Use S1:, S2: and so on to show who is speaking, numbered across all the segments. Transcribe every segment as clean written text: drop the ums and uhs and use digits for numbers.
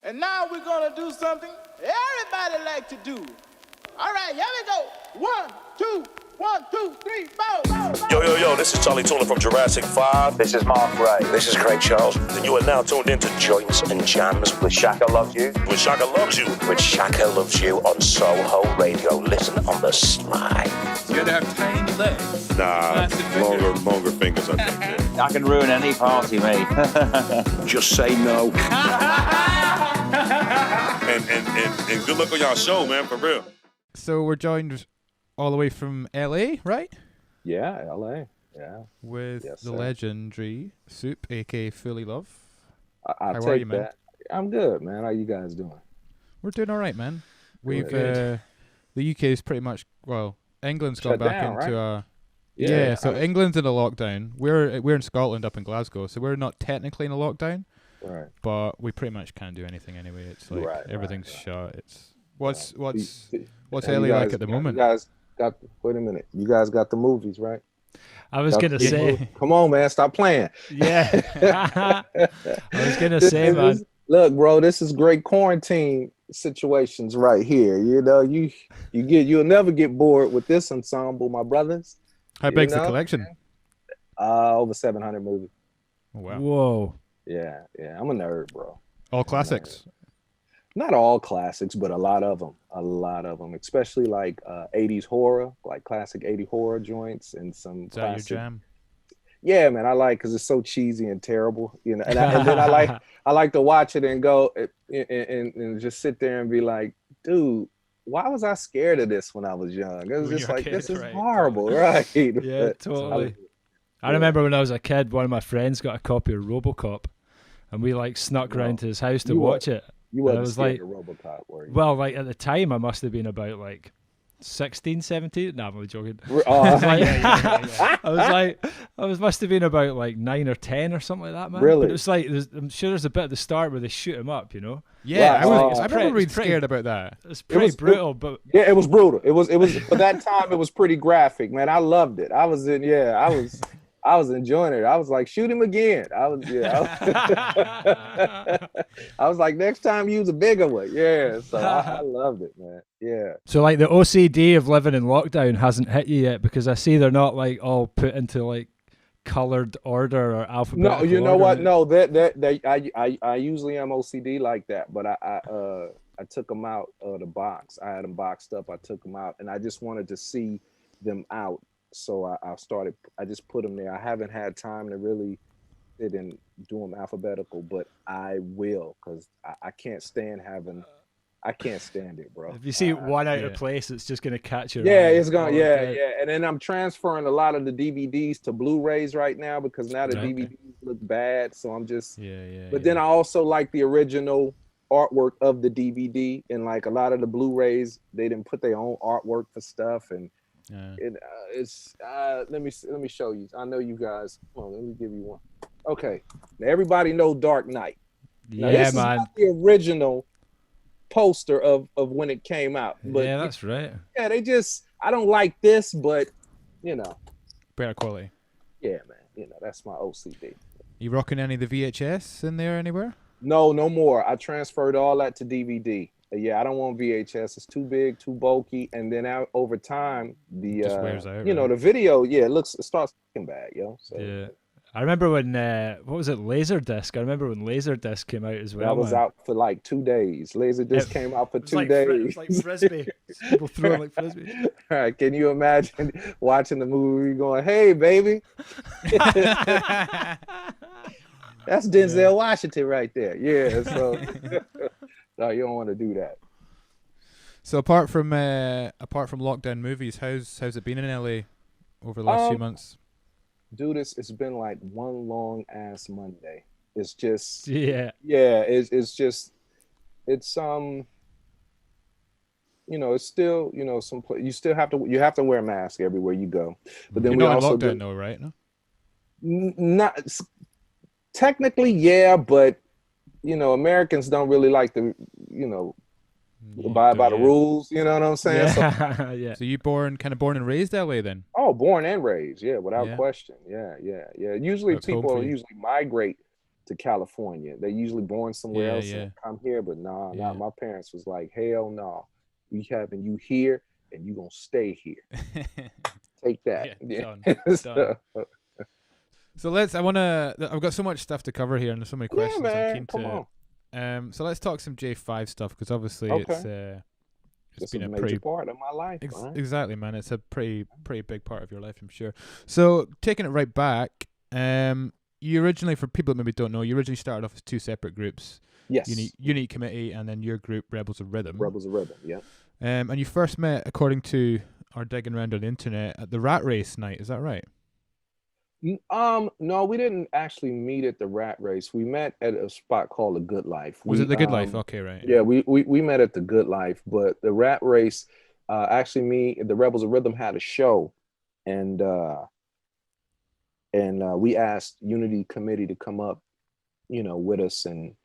S1: And now we're gonna do something everybody like to do. All right, here we go. 1, 2, 1, 2, 3, 4.
S2: Yo, this is Charlie Tuna from Jurassic 5.
S3: This is Mark Ray.
S4: This is Craig Charles.
S2: And you are now tuned into Joints and Jams
S3: With Shaka Loves You.
S2: with Shaka Loves You.
S4: With Shaka Loves You on Soho Radio. Listen on the slide.
S5: You gotta have tiny legs.
S6: Nah, longer fingers, I think. Yeah.
S3: I can ruin any party, mate.
S4: Just say no.
S6: And good luck on y'all show, man, for real.
S7: So we're joined all the way from LA, right?
S8: Yeah, LA. Yeah.
S7: With
S8: Yes,
S7: the
S8: sir.
S7: legendary Soup, aka Fullee Love.
S8: I'll
S7: How
S8: take
S7: are you, man?
S8: that. I'm good, man. How you guys doing?
S7: We're doing all right, man. We've
S8: Good.
S7: the UK's pretty much, well, England's gone
S8: Shut
S7: back
S8: down,
S7: into
S8: right?
S7: a yeah. So England's in a lockdown. We're in Scotland, up in Glasgow, so we're not technically in a lockdown,
S8: Right.
S7: but we pretty much can't do anything anyway. It's like
S8: Right,
S7: everything's
S8: right.
S7: shut. It's what's
S8: You-
S7: what's
S8: and
S7: LA
S8: you
S7: like
S8: guys
S7: at the
S8: got-
S7: moment?
S8: You guys got. Wait a minute. You guys got the movies, right?
S9: I was
S8: Got
S9: gonna
S8: the
S9: say,
S8: movies? Come on, man. Stop playing.
S9: yeah. I was gonna say,
S8: This
S9: man.
S8: is- Look, bro. This is great quarantine situations right here. You know, you'll never get bored with this ensemble, my brothers.
S7: How
S8: you
S7: big's the
S8: know?
S7: collection?
S8: Over 700 movies.
S7: Oh, wow,
S9: Whoa.
S8: Yeah. I'm a nerd, bro.
S7: all classics.
S8: Not all classics, but a lot of them, especially like 80s horror, like classic 80 horror joints and some
S7: Is that your
S8: classic.
S7: jam?
S8: Yeah, man, I like because it's so cheesy and terrible, you know. And then I like to watch it and go and just sit there and be like, dude, why was I scared of this when I was young? It was
S7: When
S8: just
S7: you're a
S8: like,
S7: kid,
S8: this is
S7: right,
S8: horrible, right?
S9: Yeah,
S8: But
S9: totally. I remember when I was a kid, one of my friends got a copy of RoboCop, and we like snuck round to his house to
S8: You
S9: watch it.
S8: You
S9: And I
S8: wasn't
S9: was
S8: scared
S9: like,
S8: of RoboCop, were you?
S9: well, like at the time, I must have been about like 16, 17. No, I'm only joking.
S8: Oh,
S9: I must have been about like 9 or 10 or something like that, man.
S8: Really?
S9: But it was like, I'm sure there's a bit at the start where they shoot him up, you know?
S7: Yeah,
S8: Right.
S7: I remember being
S9: it's pretty-
S7: scared about that.
S9: It's pretty
S8: was-
S9: brutal, but
S8: Yeah, it was brutal. It was for that time. It was pretty graphic, man. I loved it. I was enjoying it. I was like, shoot him again. I was like, next time use a bigger one. Yeah. So I loved it, man. Yeah.
S9: so like the OCD of living in lockdown hasn't hit you yet, because I see they're not like all put into like colored order or alphabetical
S8: No, you know
S9: order.
S8: what? No, I usually am OCD like that, but I took them out of the box. I had them boxed up. I took them out, and I just wanted to see them out. So I just put them there. I haven't had time to really sit and do them alphabetical, but I will, because I can't stand it, bro.
S9: If you see one out of
S7: yeah.
S9: place, it's just gonna catch your
S8: Yeah,
S9: eye.
S8: it's gonna,
S9: Oh,
S8: yeah.
S9: okay.
S8: And then I'm transferring a lot of the DVDs to Blu-rays right now, because now the
S7: Okay.
S8: DVDs look bad. So I'm just,
S7: Yeah.
S8: but then I also like the original artwork of the DVD, and like a lot of the Blu-rays, they didn't put their own artwork for stuff, and it's let me show you. I know you guys. Hold on, let me give you one. Okay, now everybody know Dark Knight. Now,
S9: Yeah,
S8: this is
S9: man.
S8: not the original poster of when it came out, but
S9: Yeah, that's right.
S8: yeah, I don't like this, but you know,
S7: Better quality.
S8: yeah, man, you know, that's my OCD.
S7: You rocking any of the VHS in there anywhere?
S8: No more. I transferred all that to DVD. Yeah, I don't want VHS. It's too big, too bulky, and then over time, the
S7: Just wears out,
S8: you know,
S7: right?
S8: the video, yeah, it starts looking bad, yo. So
S9: Yeah. I remember when what was it, Laserdisc? I remember when Laserdisc came out as well.
S8: that was
S9: man.
S8: out for like 2 days. Laserdisc came out for
S9: It was
S8: 2
S9: like
S8: days.
S9: It was like frisbee. People throwing like frisbee.
S8: All right, can you imagine watching the movie going, "Hey, baby"? That's Denzel Washington right there. Yeah, so no, you don't want to do that.
S7: So apart from lockdown movies, how's it been in LA over the last few months?
S8: Dude, it's been like one long ass Monday. It's just
S9: Yeah.
S8: it's just it's you know, it's still, you know, you still have to wear a mask everywhere you go. But then
S7: You're
S8: we
S7: not in
S8: also
S7: lockdown though, right? No?
S8: not technically, yeah, but you know, Americans don't really like to, you know, abide by the rules. You know what I'm saying? So,
S9: Yeah. Yeah.
S7: So you born and raised LA then?
S8: oh, born and raised, yeah, without
S7: Yeah.
S8: question, yeah. Usually
S7: Let's hope
S8: people
S7: for you.
S8: usually migrate to California. They usually born somewhere
S7: Yeah,
S8: else
S7: yeah.
S8: and come here, but nah,
S7: Yeah.
S8: my parents was like, hell no, we having you here and you gonna stay here. Take that.
S7: Yeah, done.
S8: So,
S7: So I've got so much stuff to cover here and there's so many
S8: yeah,
S7: questions I'm
S8: man,
S7: keen
S8: come
S7: to.
S8: on.
S7: So let's talk some J5 stuff because obviously
S8: Okay.
S7: it's
S8: It's a
S7: been a
S8: major
S7: pretty
S8: part of my life, man.
S7: exactly, man. It's a pretty big part of your life, I'm sure. So taking it right back, you originally, for people that maybe don't know, you originally started off as two separate groups.
S8: Yes.
S7: Unique Committee, and then your group, Rebels of Rhythm.
S8: Rebels of Rhythm, yeah.
S7: And you first met, according to our digging around on the internet, at the Rat Race night. Is that right?
S8: No, we didn't actually meet at the Rat Race. We met at a spot called the Good Life.
S7: Was it the Good Life? Okay, right.
S8: Yeah, we met at the Good Life, but the Rat Race, actually, the Rebels of Rhythm had a show, and we asked Unity Committee to come up, with us and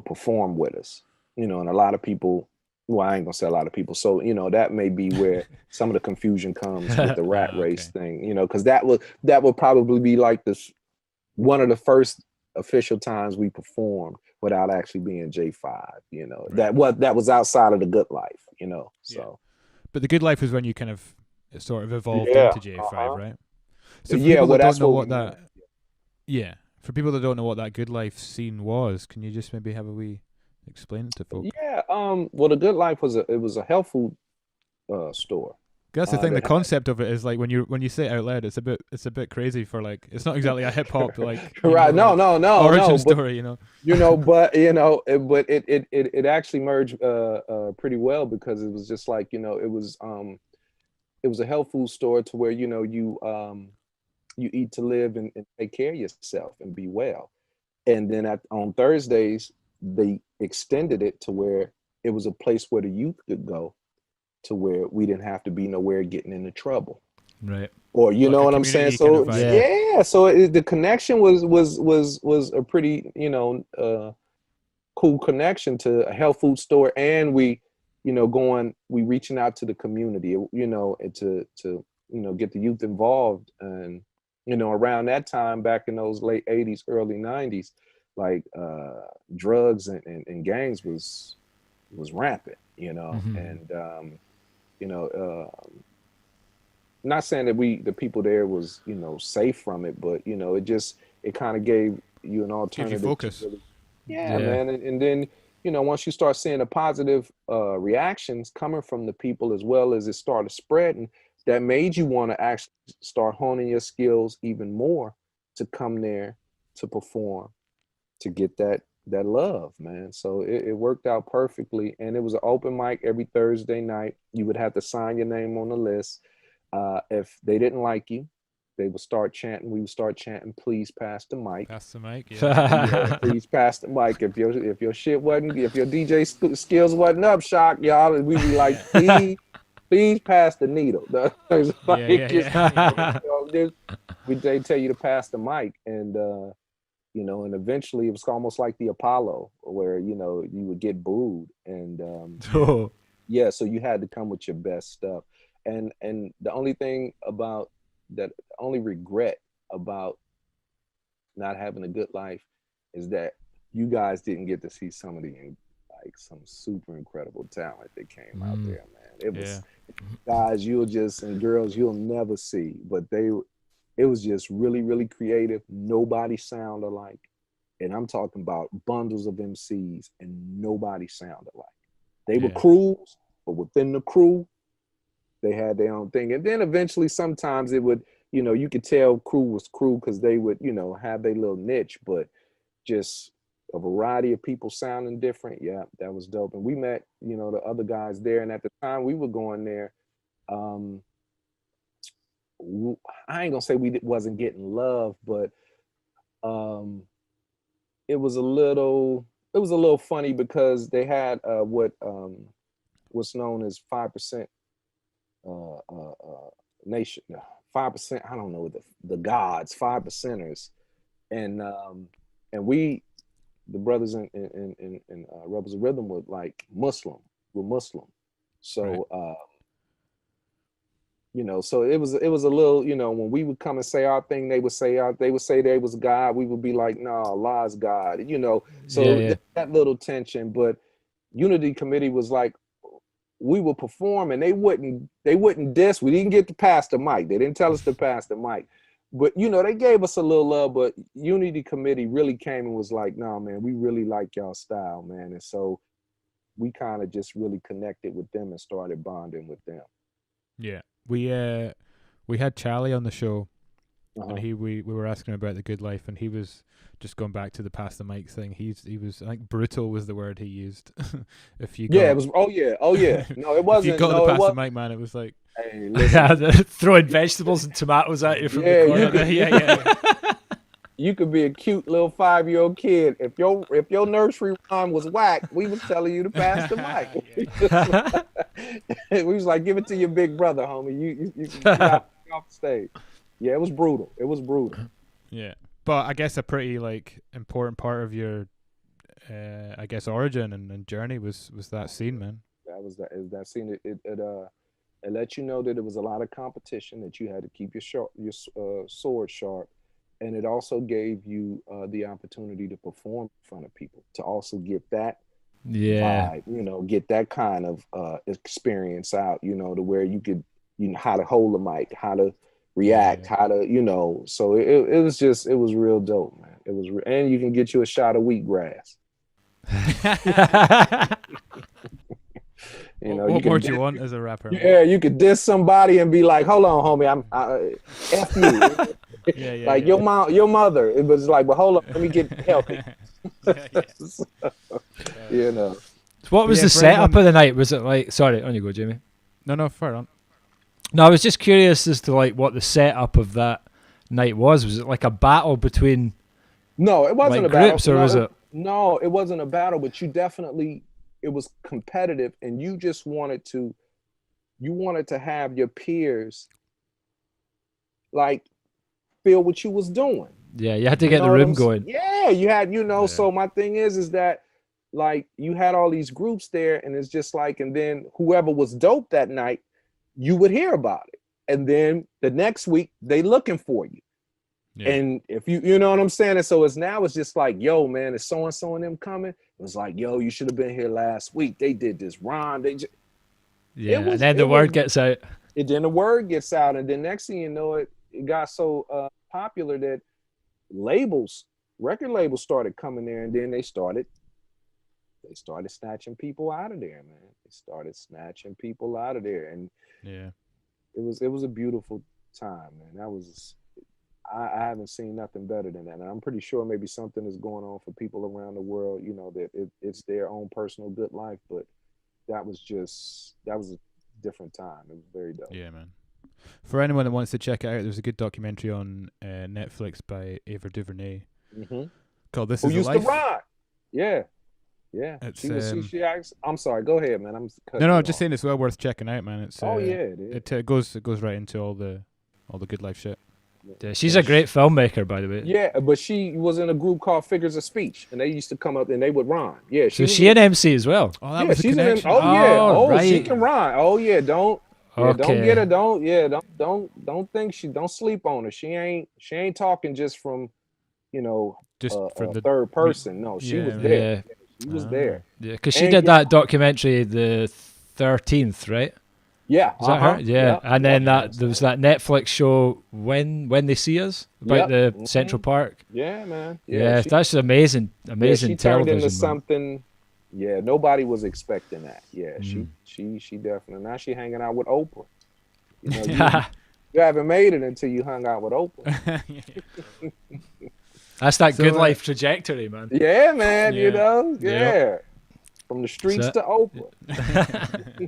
S8: perform with us, and a lot of people. Well, I ain't gonna say a lot of people. So, that may be where some of the confusion comes with the Rat Race thing, because that would probably be like one of the first official times we performed without actually being J5, right. that was outside of the Good Life, so.
S7: Yeah. But the Good Life was when you kind of sort of evolved into J5, right? So for people that don't know what that, for people that don't know what that Good Life scene was, can you just maybe have a wee explain it to folks?
S8: Yeah. Well, the Good Life was a health food store.
S7: That's the thing. The concept of it is like when you say it out loud, it's a bit crazy for like it's not exactly a hip hop like
S8: right. No,
S7: origin story,
S8: But it actually merged pretty well because it was just like it was a health food store to where you eat to live and take care of yourself and be well, and then on Thursdays they extended it to where it was a place where the youth could go to where we didn't have to be nowhere getting into trouble.
S7: Right.
S8: Or you know what I'm saying? So so the connection was a pretty, cool connection to a health food store, and we reaching out to the community, and to get the youth involved. And around that time, back in those late 80s, early 90s, like drugs and gangs was rampant,
S7: Mm-hmm.
S8: and not saying that the people there was safe from it, but it kind of gave you an alternative.
S7: Give you focus.
S8: Yeah, man, and then once you start seeing the positive reactions coming from the people, as well as it started spreading, that made you want to actually start honing your skills even more to come there to perform, to get that love, man. So it worked out perfectly, and it was an open mic every Thursday night. You would have to sign your name on the list. If they didn't like you, they would start chanting. We would start chanting, "Please pass the mic."
S7: Pass the mic.
S8: Yeah, please pass the mic. If your shit wasn't, if your DJ skills wasn't up, Shock, y'all, we'd be like, please pass the needle. They tell you to pass the mic, and and eventually it was almost like the Apollo, where you would get booed, and so you had to come with your best stuff. And the only thing about that, the only regret about not having a Good Life is that you guys didn't get to see some of some super incredible talent that came out there, man. It was guys and girls you'll never see, but it was just really, really creative. Nobody sounded alike. And I'm talking about bundles of MCs, and nobody sounded alike. They were crews, but within the crew, they had their own thing. And then eventually sometimes it would, you could tell crew was crew because they would, have their little niche, but just a variety of people sounding different. Yeah, that was dope. And we met, the other guys there. And at the time we were going there, I ain't gonna say we wasn't getting love, but it was a little funny because they had what's known as 5% nation, 5%. I don't know, the gods, 5%ers, and we, the brothers in Rebels of Rhythm, were like Muslim. So. Right. You know, so it was a little, you know, when we would come and say our thing, they would say they was God. We would be like, no, Allah's God, you know. So
S9: Yeah.
S8: that little tension. But Unity Committee was like, we would perform and they wouldn't diss. We didn't get to pass the mic. They didn't tell us to pass the mic. But you know, they gave us a little love, but Unity Committee really came and was like, no, man, we really like y'all style, man. And so we kind of just really connected with them and started bonding with them.
S7: Yeah. We had Charlie on the show, and we were asking him about the good life, and he was just going back to the pass the mic thing. He was, I think, brutal was the word he used. If you got,
S8: it was no, it wasn't.
S7: If you got
S8: no,
S7: the pass the mic, man, it was like,
S8: hey, listen,
S9: throwing vegetables and tomatoes at you from the corner.
S7: yeah.
S8: You could be a cute little 5-year-old kid. If your nursery rhyme was whack, we was telling you to pass the mic. We was like, give it to your big brother, homie. You got off the stage. Yeah, it was brutal. It was brutal.
S7: Yeah, but I guess a pretty like important part of your, I guess, origin and journey was that scene, man.
S8: That scene. It let you know that it was a lot of competition, that you had to keep your sword sharp. And it also gave you the opportunity to perform in front of people, to also get that vibe, you know, get that kind of experience out, you know, to where you could, you know, how to hold the mic, how to react, how to, you know, so it was real dope, man. It was, and you can get you a shot of wheatgrass. You know,
S7: what more do you want as a rapper?
S8: Yeah, you could diss somebody and be like, "Hold on, homie, F you." Like your mother. It was like, "Well, hold on, let me get healthy." You know.
S9: What was the setup of the night? Was it like? Sorry, on you go, Jamie.
S7: No, fire on.
S9: No, I was just curious as to like what the setup of that night was. Was it like a battle between?
S8: No, it wasn't
S9: like
S8: a battle.
S9: groups, or was it?
S8: No, it wasn't a battle, but you definitely. It was competitive, and you just wanted to have your peers like feel what you was doing.
S9: Yeah, you had to get the room going.
S8: Yeah, you had, you know, so my thing is that like you had all these groups there, and it's just like, and then whoever was dope that night, you would hear about it. And then the next week they looking for you. Yeah. And if you know what I'm saying? And so it's just like, yo, man, is so-and-so and them coming? It was like, yo, you should have been here last week. They did this rhyme. And
S9: then the word gets out.
S8: Then the word gets out. And then next thing you know, it got so popular that record labels started coming there, and then they started snatching people out of there, man. They started snatching people out of there. And
S7: yeah,
S8: it was a beautiful time, man. That was I haven't seen nothing better than that. And I'm pretty sure maybe something is going on for people around the world, you know, that it's their own personal good life. But that was a different time. It was very dope.
S7: Yeah, man. For anyone that wants to check it out, there's a good documentary on Netflix by Ava DuVernay called "This Is a Life."
S8: Used to ride. Yeah. She acts. I'm sorry. Go ahead, man.
S7: I'm just saying it's well worth checking out, man. It's
S8: it
S7: goes right into all the good life shit.
S9: Yeah, she's a great filmmaker, by the way.
S8: Yeah, but she was in a group called Figures of Speech, and they used to come up and they would rhyme. Yeah,
S9: she an MC as well.
S7: Oh, that was a connection.
S8: Right. She can rhyme. Oh yeah, don't get her. Don't think don't sleep on her. She ain't talking just from, you know, just from the third person. No, she was there. Yeah. She was there.
S9: Yeah, because she did that documentary, the 13th, right?
S8: Yeah,
S9: is that her? Yeah, and then there was that Netflix show when they see us about the Central Park.
S8: Yeah, man.
S9: Yeah, that's amazing
S8: she
S9: television.
S8: Turned into something. Yeah, nobody was expecting that. Yeah, she definitely. Now she hanging out with Oprah. You know, you haven't made it until you hung out with Oprah.
S9: That's that good life trajectory, man.
S8: Yeah, man. You know, from the streets to Oprah.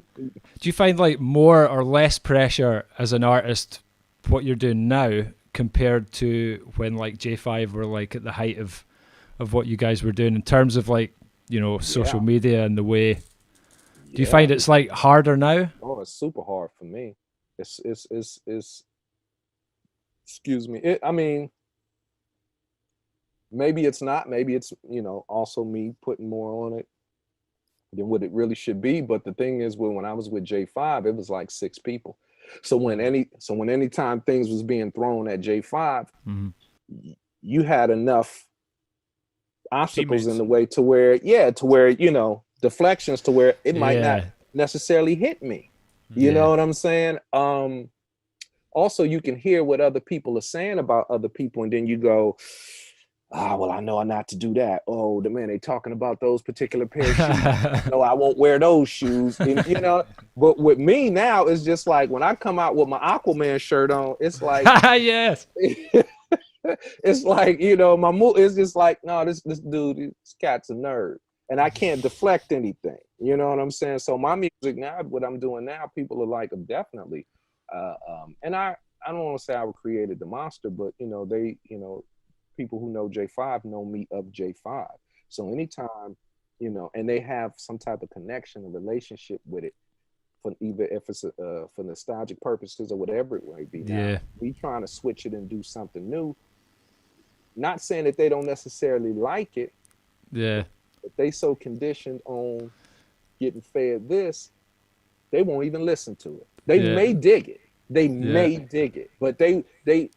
S9: Do you find like more or less pressure as an artist what you're doing now compared to when like J5 were like at the height of what you guys were doing in terms of like, you know, social media and the way? Do you find it's like harder now?
S8: Oh, it's super hard for me. It's excuse me. I mean, maybe it's not. Maybe it's, you know, also me putting more on it than what it really should be. But the thing is, when I was with J5, it was like 6 people. So when anytime things was being thrown at J5, you had enough obstacles in the way to where deflections to where it might not necessarily hit me. You know what I'm saying? Also, you can hear what other people are saying about other people, and then you go, well, I know not to do that. Oh, they talking about those particular pair of shoes. No, I won't wear those shoes. And, but with me now, it's just like when I come out with my Aquaman shirt on, it's like,
S9: yes.
S8: It's like, my move is just like, no, this dude, this cat's a nerd. And I can't deflect anything. You know what I'm saying? So my music now, what I'm doing now, people are like, definitely. And I don't want to say I created the monster, but they, people who know J5 know me of J5. So anytime, and they have some type of connection, a relationship with it, for either if it's for nostalgic purposes or whatever it might be. Now, we trying to switch it and do something new. Not saying that they don't necessarily like it.
S9: Yeah.
S8: If they so conditioned on getting fed this, they won't even listen to it. They may dig it. They may dig it, but they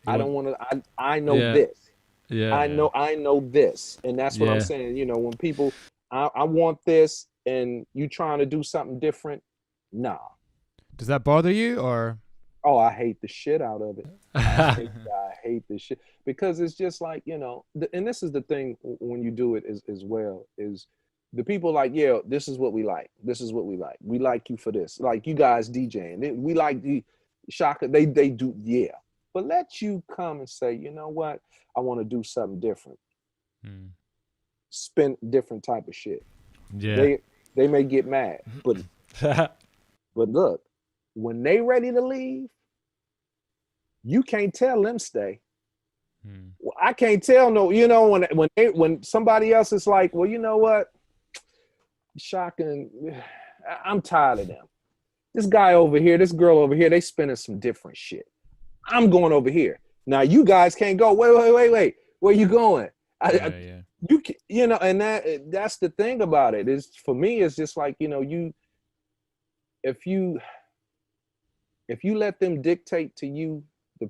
S8: I don't want to. I know this. Yeah. I know this, and that's what I'm saying. When people, I want this, and you trying to do something different, nah.
S7: Does that bother you, or?
S8: Oh, I hate the shit out of it. I hate this shit because it's just like, and this is the thing when you do it as well is the people like, yeah, this is what we like. This is what we like. We like you for this. Like you guys DJing. We like the Shaka. They do, yeah. But let you come and say, you know what? I want to do something different. Spin different type of shit.
S9: Yeah.
S8: They may get mad, but but look, when they ready to leave, you can't tell them stay. Well, I can't tell when somebody else is like, well, you know what, Shaka, I'm tired of them. This guy over here, this girl over here, they spinning some different shit. I'm going over here. Now you guys can't go. Wait. Where you going? You can, and that's the thing about it is for me, it's just like, if you let them dictate to you, the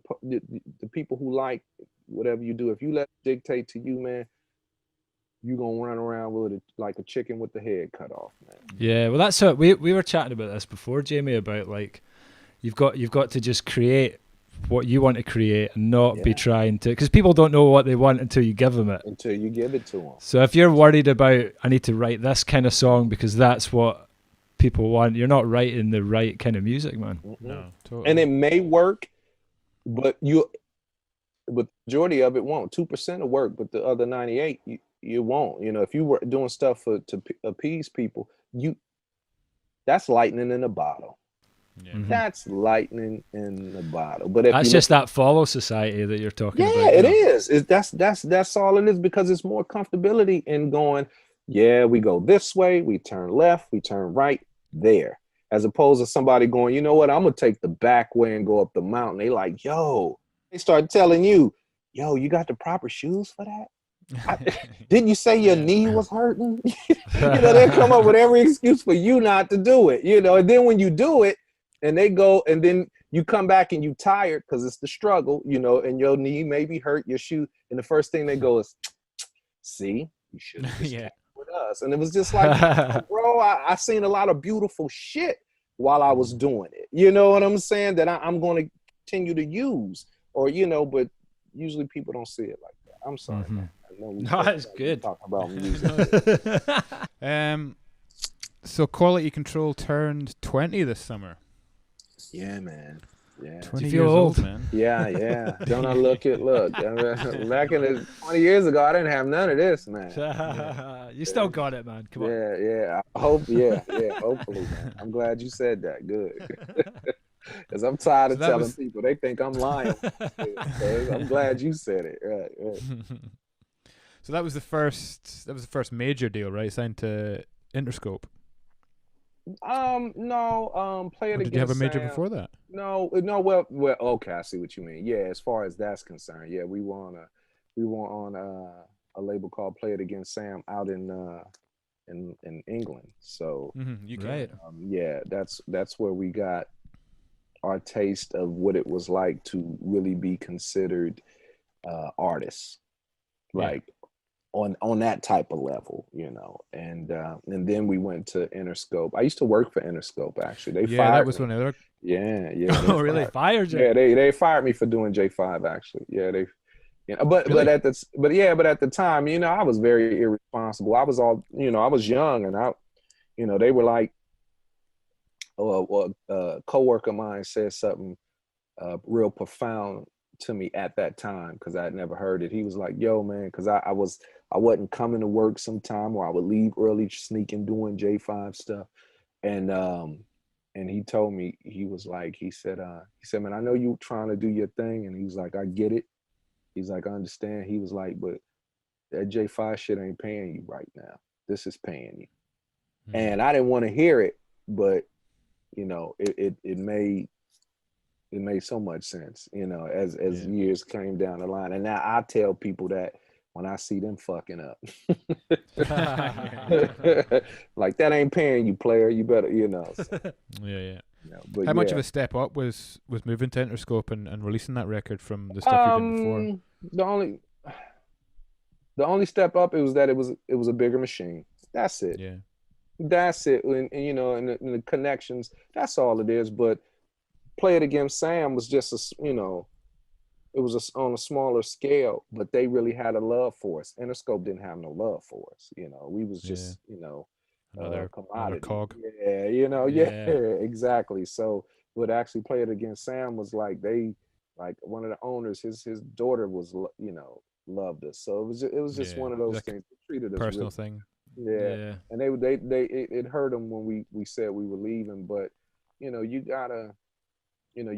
S8: people who like whatever you do, if you let them dictate to you, man, you're gonna run around with it like a chicken with the head cut off, man.
S9: Yeah, well, that's what we were chatting about this before, Jamie, about like you've got to just create what you want to create and not be trying to, because people don't know what they want until you give them it.
S8: Until you give it to them.
S9: So if you're worried about, I need to write this kind of song because that's what people want, you're not writing the right kind of music, man.
S7: No, totally.
S8: And it may work, but the majority of it won't. 2% will work, but the other 98 you won't. If you were doing stuff to appease people, that's lightning in a bottle. That's lightning in the bottle. But
S9: that's just that follow society that you're talking about.
S8: Yeah, it is. That's all it is, because it's more comfortability in going, we go this way, we turn left, we turn right there. As opposed to somebody going, you know what, I'm gonna take the back way and go up the mountain. They like, they start telling you, you got the proper shoes for that? Didn't you say your knee was hurting? They come up with every excuse for you not to do it. And then when you do it, and they go, and then you come back and you tired because it's the struggle, and your knee may be hurt, your shoe, and the first thing they go is, see, you should have with us. And it was just like, bro, I seen a lot of beautiful shit while I was doing it. You know what I'm saying? That I'm going to continue to use, or but usually people don't see it like that. I'm sorry, man. I know
S9: that's good.
S8: Talking about music.
S7: So Quality Control turned 20 this summer.
S8: Yeah, man. Yeah.
S7: 20 years old, man.
S8: Yeah. Don't I look it? Look, back in 20 years ago, I didn't have none of this, man.
S9: You still got it, man. Come on.
S8: Yeah. I hope, hopefully, man. I'm glad you said that. Good. Because I'm tired of telling people. They think I'm lying. So I'm glad you said it. Right.
S7: So that was the first major deal, right? Signed to Interscope.
S8: No, Play It Again.
S7: Did you have a major
S8: Sam.
S7: before that?
S8: No, well, okay, I see what you mean. Yeah, as far as that's concerned, we were on a label called Play It Again Sam out in England. So
S7: right.
S8: that's where we got our taste of what it was like to really be considered artists, like on that type of level, you know. And then we went to Interscope. I used to work for Interscope, actually. They fired
S7: that was
S8: me.
S7: one of their.
S8: Yeah.
S9: Oh, really? Fired you?
S8: Yeah, they fired me for doing J5, actually. Yeah, they. Yeah, but at the time, you know, I was very irresponsible. I was I was young, and they were like, a coworker of mine said something real profound to me at that time, because I had never heard it. He was like, "Yo, man," because I wasn't coming to work sometime, or I would leave early, sneaking doing J5 stuff, and he told me, he said, "Man, I know you trying to do your thing," and he was like, "I get it." He's like, "I understand." He was like, "But that J5 shit ain't paying you right now. This is paying you." And I didn't want to hear it, but you know, it made so much sense, you know, as years came down the line. And now I tell people that when I see them fucking up. Like, that ain't paying you, player. You better, you know. So,
S7: yeah.
S8: you know, but
S7: how much of a step up was moving to Interscope and releasing that record from the stuff you did before?
S8: The only step up was that it was a bigger machine. That's it.
S7: Yeah.
S8: That's it. And you know, and the connections, that's all it is. But Play It Again Sam was just it was on a smaller scale, but they really had a love for us. Interscope didn't have no love for us. You know, we was just,
S7: another cog.
S8: Yeah, you know, yeah, exactly. So what actually Play It Again Sam was like, one of the owners, his daughter was, loved us. So it was just one of those things. They treated us
S7: personal
S8: really,
S7: thing.
S8: Yeah. And it hurt them when we said we were leaving, but you know, you gotta, you know,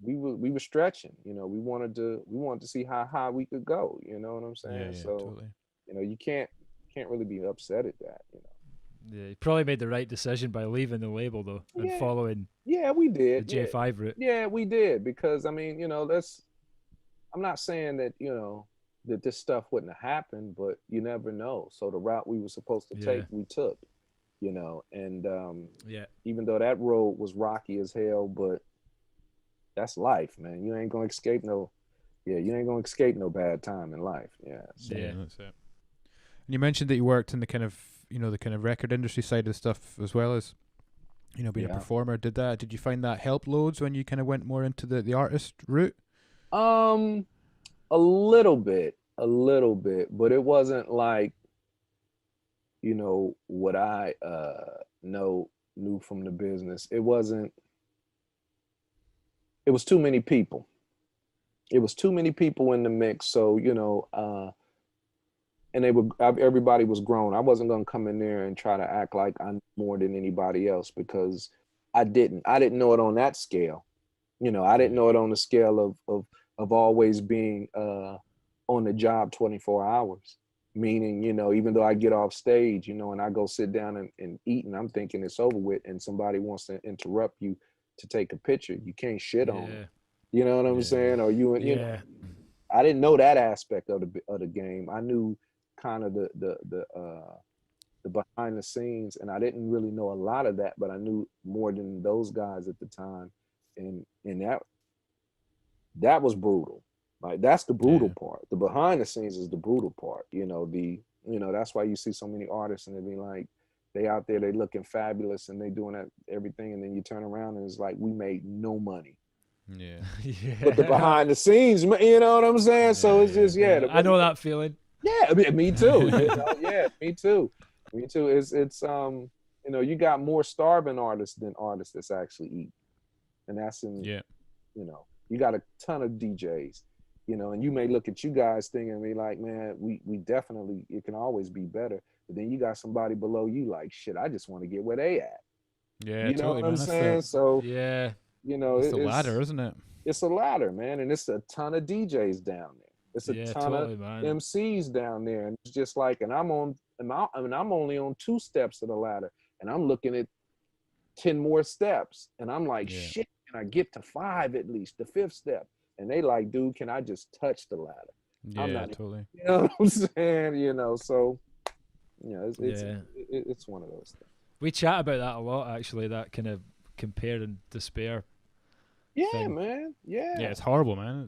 S8: we were stretching, you know, we wanted to see how high we could go, you know what I'm saying? So
S7: totally.
S8: you know, you can't really be upset at that, you know.
S9: Yeah, you probably made the right decision by leaving the label though, and following.
S8: Yeah, we did
S9: the J5 route.
S8: Yeah, we did, because I mean, you know, I'm not saying that, you know, that this stuff wouldn't have happened, but you never know. So the route we were supposed to take, we took, you know, and even though that road was rocky as hell, but that's life, man. You ain't gonna escape no bad time in life. Yeah. So.
S7: Yeah, that's it. And you mentioned that you worked in the kind of record industry side of stuff, as well as, you know, being a performer. Did you find that helped loads when you kind of went more into the artist route?
S8: A little bit, but it wasn't like, you know, what I knew from the business. It was too many people. It was too many people in the mix. So, you know, and everybody was grown. I wasn't gonna come in there and try to act like I'm more than anybody else, because I didn't know it on that scale. You know, I didn't know it on the scale of always being on the job 24 hours. Meaning, you know, even though I get off stage, you know, and I go sit down and eat, and I'm thinking it's over with, and somebody wants to interrupt you to take a picture, you can't shit on them. You know what I'm saying? Or you know, I didn't know that aspect of the game. I knew kind of the behind the scenes, and I didn't really know a lot of that, but I knew more than those guys at the time, and that was brutal. Like, that's the brutal part. The behind the scenes is the brutal part. You know, that's why you see so many artists, and they be like, they out there, they looking fabulous, and they doing that everything, and then you turn around and it's like, we made no money.
S7: Yeah.
S8: But the behind the scenes, you know what I'm saying? So it's just
S9: I know that feeling.
S8: Yeah, me too. You know? Yeah, me too. It's you know, you got more starving artists than artists that's actually eat, and that's you know, you got a ton of DJs, you know, and you may look at you guys thinking, be like, man, we definitely, it can always be better, but then you got somebody below you like, shit, I just want to get where they at.
S7: Yeah,
S8: you know
S7: totally,
S8: what I'm saying? So you know,
S7: it's a ladder, isn't it?
S8: It's a ladder, man, and it's a ton of DJs down there. It's a ton
S9: totally,
S8: of
S9: man.
S8: MCs down there, and it's just like, and I'm only on 2 steps of the ladder, and I'm looking at 10 more steps, and I'm like, shit, can I get to 5 at least, the 5th step? And they like, dude, can I just touch the ladder?
S7: Yeah, I'm not, totally.
S8: You know what I'm saying? You know, so you know, it's one of those things.
S9: We chat about that a lot, actually. That kind of compare and despair
S7: thing.
S8: Man. Yeah.
S7: Yeah, it's horrible, man.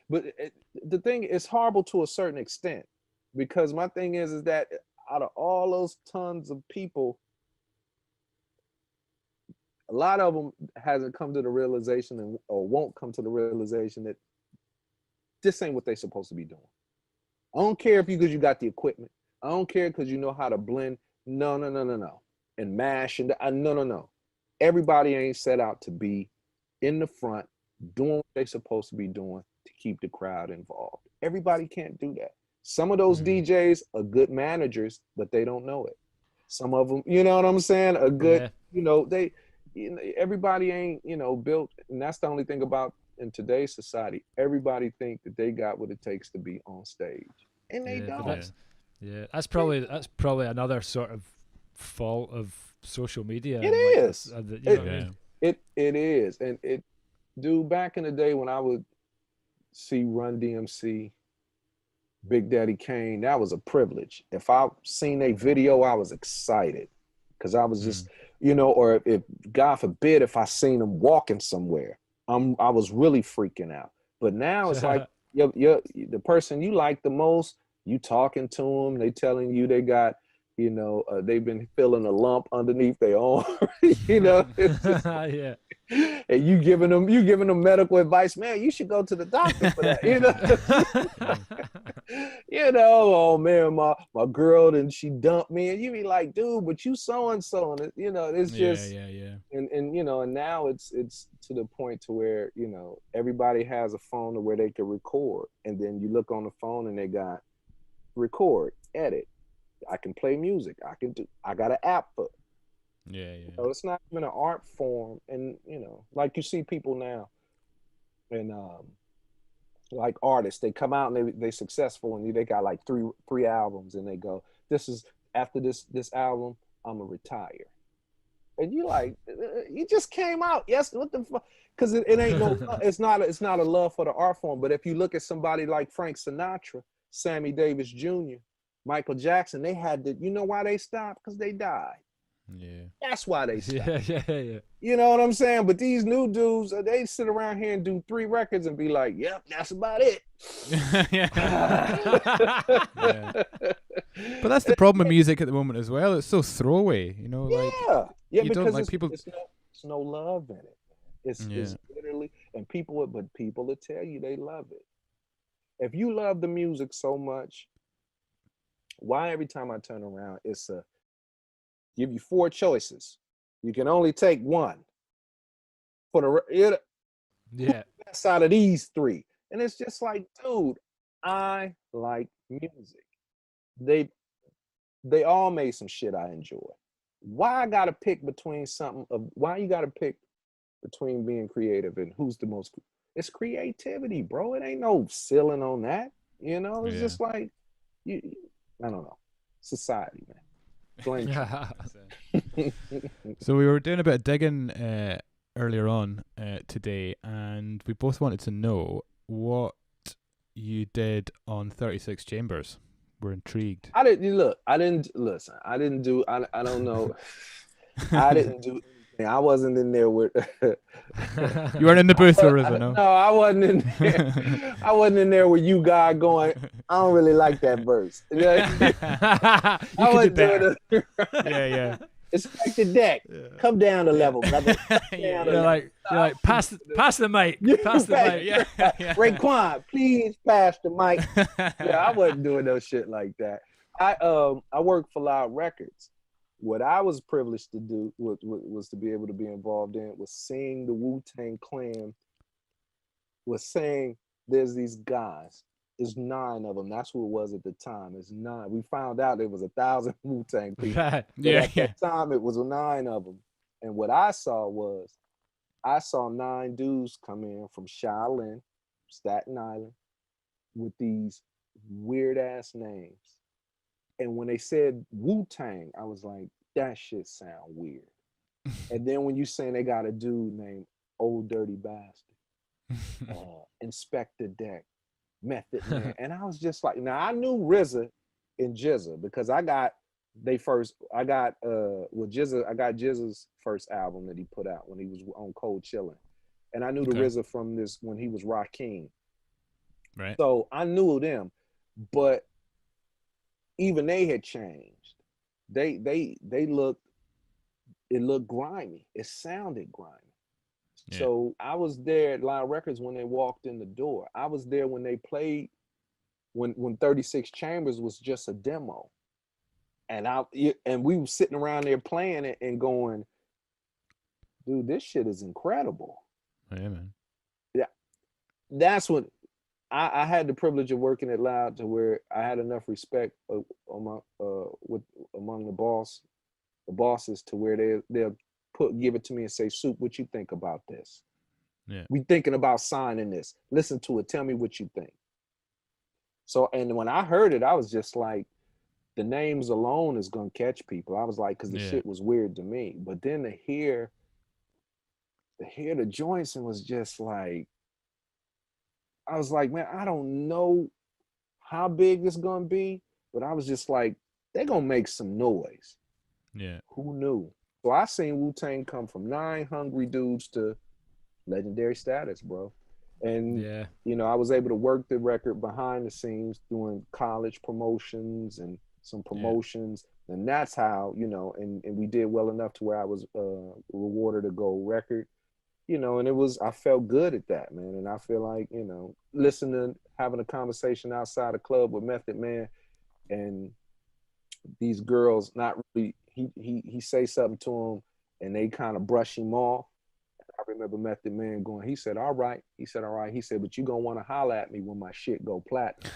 S8: The thing is horrible to a certain extent, because my thing is that out of all those tons of people, a lot of them hasn't come to the realization or won't come to the realization that this ain't what they're supposed to be doing. I don't care because you got the equipment. I don't care because you know how to blend. No. And mash and no. Everybody ain't set out to be in the front doing what they're supposed to be doing to keep the crowd involved. Everybody can't do that. Some of those DJs are good managers, but they don't know it. Some of them, you know what I'm saying, are good, everybody ain't, built, and that's the only thing about in today's society. Everybody think that they got what it takes to be on stage, and they don't.
S9: That's probably another sort of fault of social media.
S8: It is. It is, and dude. Back in the day when I would see Run DMC, Big Daddy Kane, that was a privilege. If I seen a video, I was excited because I was just, or if God forbid, if I seen them walking somewhere, I was really freaking out. But now it's like the person you like the most, you talking to them, they telling you they got, they've been feeling a lump underneath their arm, it's just, and you giving them medical advice, man, you should go to the doctor for that, oh man, my girl, and she dumped me, and you be like, dude, but you so-and-so, and it's just, and now it's to the point to where, everybody has a phone to where they can record, and then you look on the phone and they got record, edit, I can play music, I got an app for it. It's not even an art form, and like you see people now, and like artists, they come out and they successful, and they got like three albums, and they go, this is after this album, I'm gonna retire, and you like, you just came out, yes, what the fuck? Because it ain't no, it's not a love for the art form. But if you look at somebody like Frank Sinatra, Sammy Davis Jr., Michael Jackson, they had to, you know why they stopped? Because they died.
S7: Yeah.
S8: That's why they stopped.
S9: Yeah.
S8: You know what I'm saying? But these new dudes, they sit around here and do 3 records and be like, yep, that's about it.
S7: But that's the problem with music at the moment as well. It's so throwaway,
S8: because
S7: like people.
S8: It's no love in it. It's literally, and people will tell you they love it. If you love the music so much, why every time I turn around, it's give you 4 choices. You can only take one for the best out of these 3. And it's just like, dude, I like music. They all made some shit I enjoy. Why I gotta pick between why you gotta pick between being creative and who's the most? It's creativity, bro. It ain't no ceiling on that. It's just like I don't know. Society, man.
S7: So we were doing a bit of digging earlier on today, and we both wanted to know what you did on 36 Chambers. We're intrigued.
S8: I didn't do. I don't know. I didn't do anything. I wasn't in there with.
S7: You weren't in the booth with RZA, no?
S8: No, I wasn't in there. I wasn't in there with you guy going, I don't really like that verse.
S7: I wasn't doing it. Yeah.
S8: Expect the deck. Yeah. Come down a level, brother.
S9: You're like, pass the mic. Pass the mic. Yeah.
S8: Raekwon, please pass the mic. I wasn't doing no shit like that. I worked for Loud Records. What I was privileged to do was to be able to be involved in was seeing the Wu-Tang Clan was saying there's these guys. There's 9 of them. That's who it was at the time. It's 9. We found out there was 1,000 Wu-Tang people. At that time, it was 9 of them. And what I saw 9 dudes come in from Shaolin, Staten Island, with these weird-ass names. And when they said Wu-Tang, I was like, that shit sound weird. And then when you saying they got a dude named Old Dirty Bastard, Inspector Deck, Method Man. And I was just like, now I knew RZA and Jizza because I got I got I got GZA's first album that he put out when he was on Cold Chillin'. And I knew the RZA from this when he was Rakim.
S7: Right.
S8: So I knew them, but even they had changed. They looked, it looked grimy. It sounded grimy. Yeah. So I was there at Live Records when they walked in the door. I was there when they played, when 36 Chambers was just a demo. And we were sitting around there playing it and going, dude, this shit is incredible.
S7: Yeah, man.
S8: Yeah. That's when I had the privilege of working at Loud to where I had enough respect among the bosses to where they'll give it to me and say, Soup, what you think about this?
S7: Yeah.
S8: We thinking about signing this. Listen to it. Tell me what you think. So, and when I heard it, I was just like, the names alone is gonna catch people. I was like, because the shit was weird to me. But then to hear the joints and was just like, I was like, man, I don't know how big this gonna be, but I was just like, they're gonna make some noise.
S7: Yeah.
S8: Who knew? So I seen Wu-Tang come from 9 hungry dudes to legendary status, bro. And you know, I was able to work the record behind the scenes doing college promotions and some promotions. And that's how, you know, and we did well enough to where I was rewarded a gold record, you know, and I felt good at that, man. And I feel like, you know, having a conversation outside a club with Method Man and these girls not really, he say something to them and they kind of brush him off. I remember Method Man going, he said, all right. He said, but you gonna want to holler at me when my shit go platinum.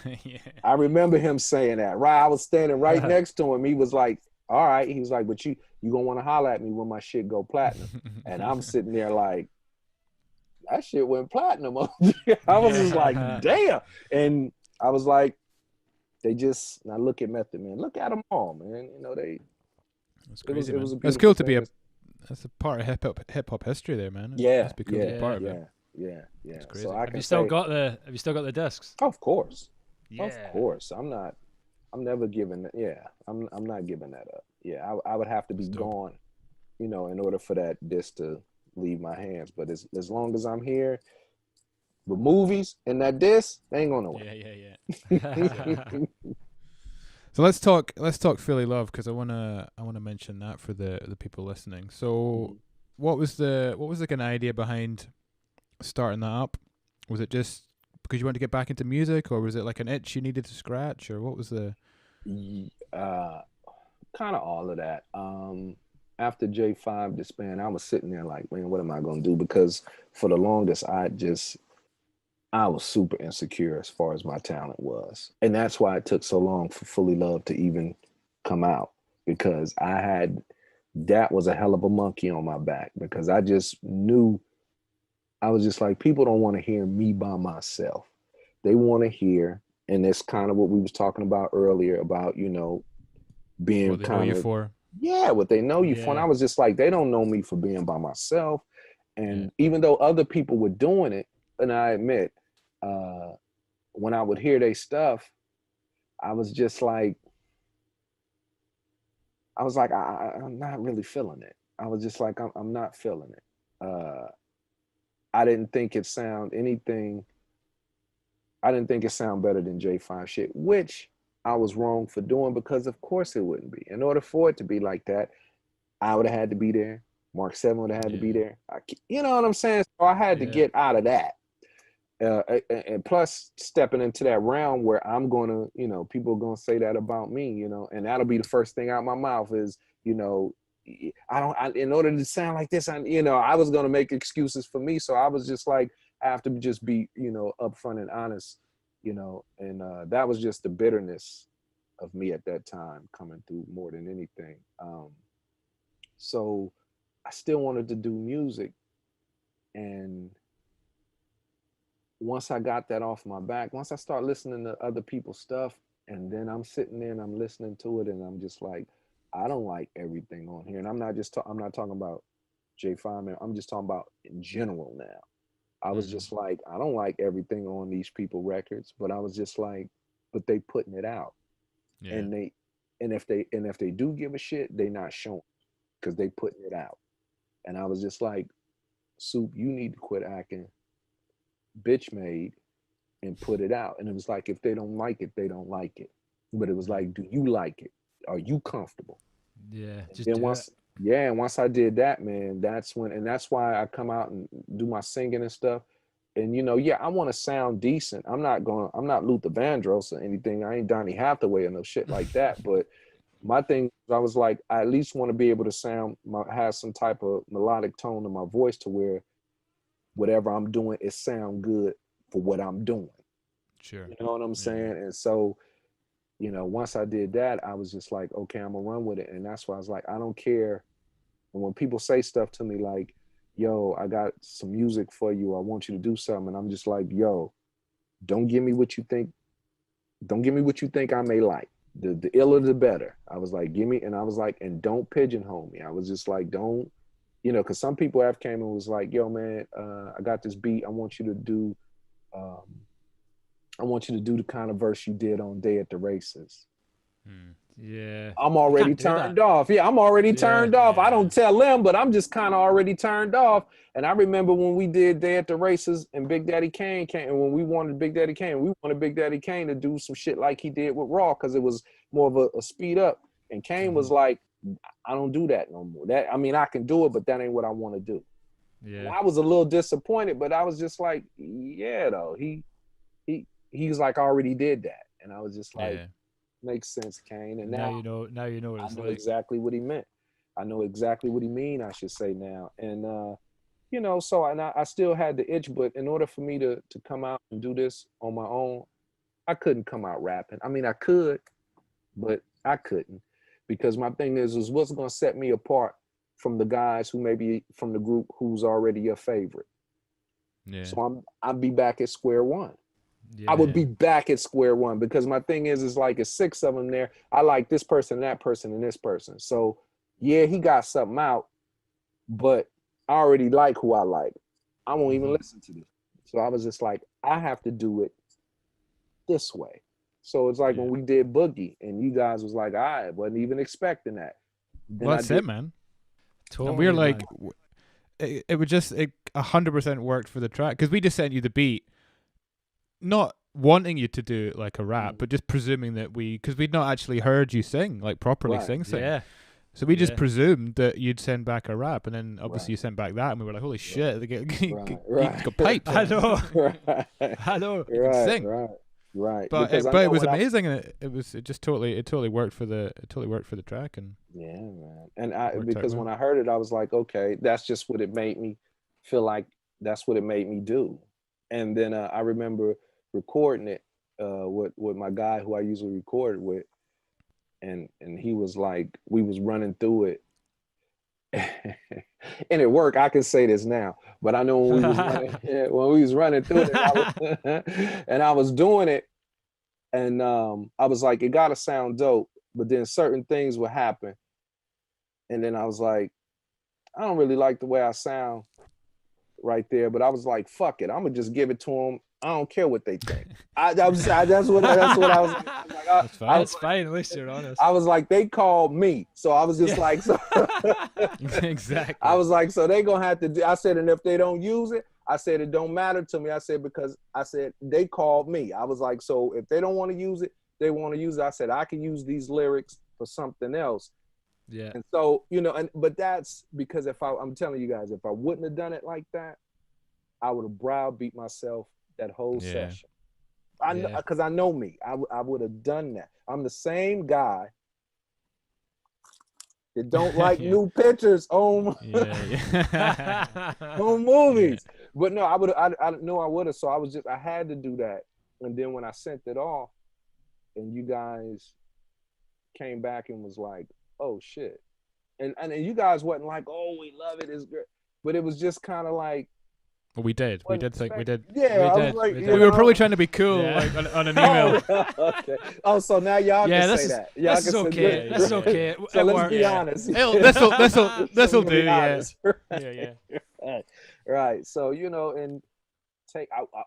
S8: I remember him saying that, right? I was standing right next to him. He was like, all right. He was like, but you gonna want to holler at me when my shit go platinum. And I'm sitting there like, that shit went platinum. I was just like, damn. And I was like, now look at Method Man. Look at them all, man. You know, it was a
S7: it's cool to be that's a part of hip hop history there, man. It's cool to be part of it.
S8: Yeah.
S7: So
S9: have you still got the discs?
S8: Of course. Of course. I'm never giving that. Yeah. I'm not giving that up. Yeah. I would have to be gone, you know, in order for that disc to leave my hands. But as long as I'm here, the movies and that disc, they ain't going nowhere.
S7: Yeah. So let's talk Fullee Love, because I wanna mention that for the people listening. So what was the kind of idea behind starting that up? Was it just because you wanted to get back into music, or was it like an itch you needed to scratch, or what was the
S8: kind of all of that? After J5 disbanded, I was sitting there like, man, what am I gonna do? Because for the longest I was super insecure as far as my talent was. And that's why it took so long for Fullee Love to even come out, because that was a hell of a monkey on my back, because I just knew, I was just like, people don't want to hear me by myself. They want to hear, and it's kind of what we was talking about earlier about, you know, being
S7: what they know you for.
S8: Yeah, what they know you for. And I was just like, they don't know me for being by myself. And even though other people were doing it, and I admit, when I would hear their stuff, I was just like, I'm not really feeling it. I was just like, I'm not feeling it. I didn't think it sound anything. I didn't think it sound better than J5 shit, which I was wrong for doing, because of course it wouldn't be. In order for it to be like that, I would have had to be there. Mark 7 would have had to be there. You know what I'm saying? So I had to get out of that. And plus stepping into that realm where I'm going to, you know, people are going to say that about me, you know, and that'll be the first thing out my mouth is, you know, in order to sound like this, you know, I was going to make excuses for me. So I was just like, I have to just be, you know, upfront and honest, you know, and that was just the bitterness of me at that time coming through more than anything. So I still wanted to do music, and once I got that off my back, once I start listening to other people's stuff, and then I'm sitting there and I'm listening to it, and I'm just like, I don't like everything on here. And I'm not talking about J5, man. I'm just talking about in general now. I was just like, I don't like everything on these people records, but I was just like, but they putting it out. And And if they do give a shit, they not showing because they putting it out. And I was just like, Soup, you need to quit acting bitch made and put it out. And it was like, if they don't like it, they don't like it. But it was like, do you like it? Are you comfortable?
S9: Yeah.
S8: And then once I did that, man, that's when, and that's why I come out and do my singing and stuff. And I want to sound decent. I'm not Luther Vandross or anything. I ain't Donny Hathaway or no shit like that. But my thing, I was like, I at least want to be able to have some type of melodic tone in my voice to where whatever I'm doing, it sound good for what I'm doing.
S7: Sure.
S8: You know what I'm saying? And so, once I did that, I was just like, okay, I'm gonna run with it. And that's why I was like, I don't care. And when people say stuff to me like, yo, I got some music for you, I want you to do something, and I'm just like, yo, don't give me what you think I may like. The iller the better. I was like, give me, and I was like, and don't pigeonhole me. I was just like, don't, because some people have came and was like, yo, man, I got this beat. I want you to do the kind of verse you did on Day at the Races.
S9: Yeah.
S8: I'm already turned off. Yeah, I'm already turned off. I don't tell them, but I'm just kind of already turned off. And I remember when we did Day at the Races and Big Daddy Kane came, and when we wanted Big Daddy Kane, we wanted Big Daddy Kane to do some shit like he did with Raw, because it was more of a speed up. And Kane was like, I don't do that no more. I can do it, but that ain't what I want to do. Yeah. And I was a little disappointed, but I was just like, yeah, though. He was like, I already did that. And I was just like, makes sense, Kane. And now
S9: you know what it's
S8: I know
S9: like.
S8: exactly what he meant. I know exactly what he mean, I should say now. And so I still had the itch, but in order for me to come out and do this on my own, I couldn't come out rapping. I mean, I could, but I couldn't, because my thing is what's gonna set me apart from the guys who may be from the group who's already your favorite. Yeah. So I'll be back at square one. Yeah. I would be back at square one, because my thing is like, it's 6 of them there. I like this person, that person, and this person. So yeah, he got something out, but I already like who I like. I won't even listen to this. So I was just like, I have to do it this way. So it's like when we did Boogie, and you guys was like, I wasn't even expecting that. Then
S7: well, that's it, man. Totally, and we were like, it would just 100% worked for the track, because we just sent you the beat, not wanting you to do like a rap, but just presuming that because we'd not actually heard you sing, like properly sing. Yeah. So we just presumed that you'd send back a rap, and then obviously you sent back that, and we were like, holy shit, you got pipes.
S9: I know. I know.
S7: You can sing.
S8: Right.
S7: But it was amazing, and it totally worked for the track. And
S8: yeah, man. And because when I heard it, I was like, okay, that's just what it made me feel like. That's what it made me do. And then I remember recording it with my guy who I usually record with, and he was like, we was running through it, and it worked. I can say this now, but I know when we was running through it, and I was doing it, and I was like, it gotta sound dope, but then certain things would happen, and then I was like, I don't really like the way I sound right there, but I was like, fuck it, I'm gonna just give it to them. I don't care what they think. That's what I was like.
S9: That's fine. At least you're honest.
S8: I was like, they called me, so I was just like, so
S7: exactly.
S8: I was like, so they gonna have to do. I said, and if they don't use it, I said, it don't matter to me. I said, because I said they called me. I was like, so if they don't want to use it, they want to use it. I said, I can use these lyrics for something else.
S9: Yeah.
S8: And so but that's because I'm telling you guys, if I wouldn't have done it like that, I would have browbeat myself that whole session. Because I know me. I would have done that. I'm the same guy that don't like new pictures on on movies. Yeah. But no, I know I would have. So I had to do that. And then when I sent it off, and you guys came back and was like, oh shit. And you guys wasn't like, oh, we love it, it's great. But it was just kind of like,
S7: well, we did. We did.
S8: Yeah,
S7: we were probably trying to be cool, like on an email.
S8: Okay. Oh, so now y'all can say that. Y'all
S9: this is okay. This is okay.
S8: So let's be honest.
S7: This'll do. Yeah.
S8: Right. So and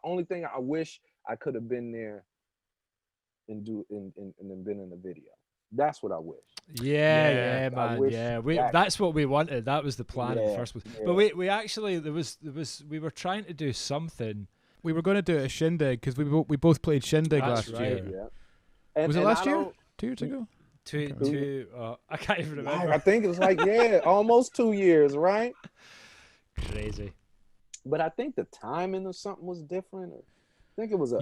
S8: only thing I wish I could have been there and been in the video, That's what I wish.
S9: Yeah, man.
S8: wish
S9: that's what we wanted. That was the plan in the first place.
S8: Yeah.
S9: But we actually we were trying to do something.
S7: We were going to do a shindig because we both played shindig
S9: That's
S7: last
S9: right.
S7: year.
S8: Yeah.
S7: Was it last year? 2 years ago?
S9: I can't even remember.
S8: I think it was like almost 2 years, right?
S9: Crazy.
S8: But I think the timing of something was different. I think it was
S7: so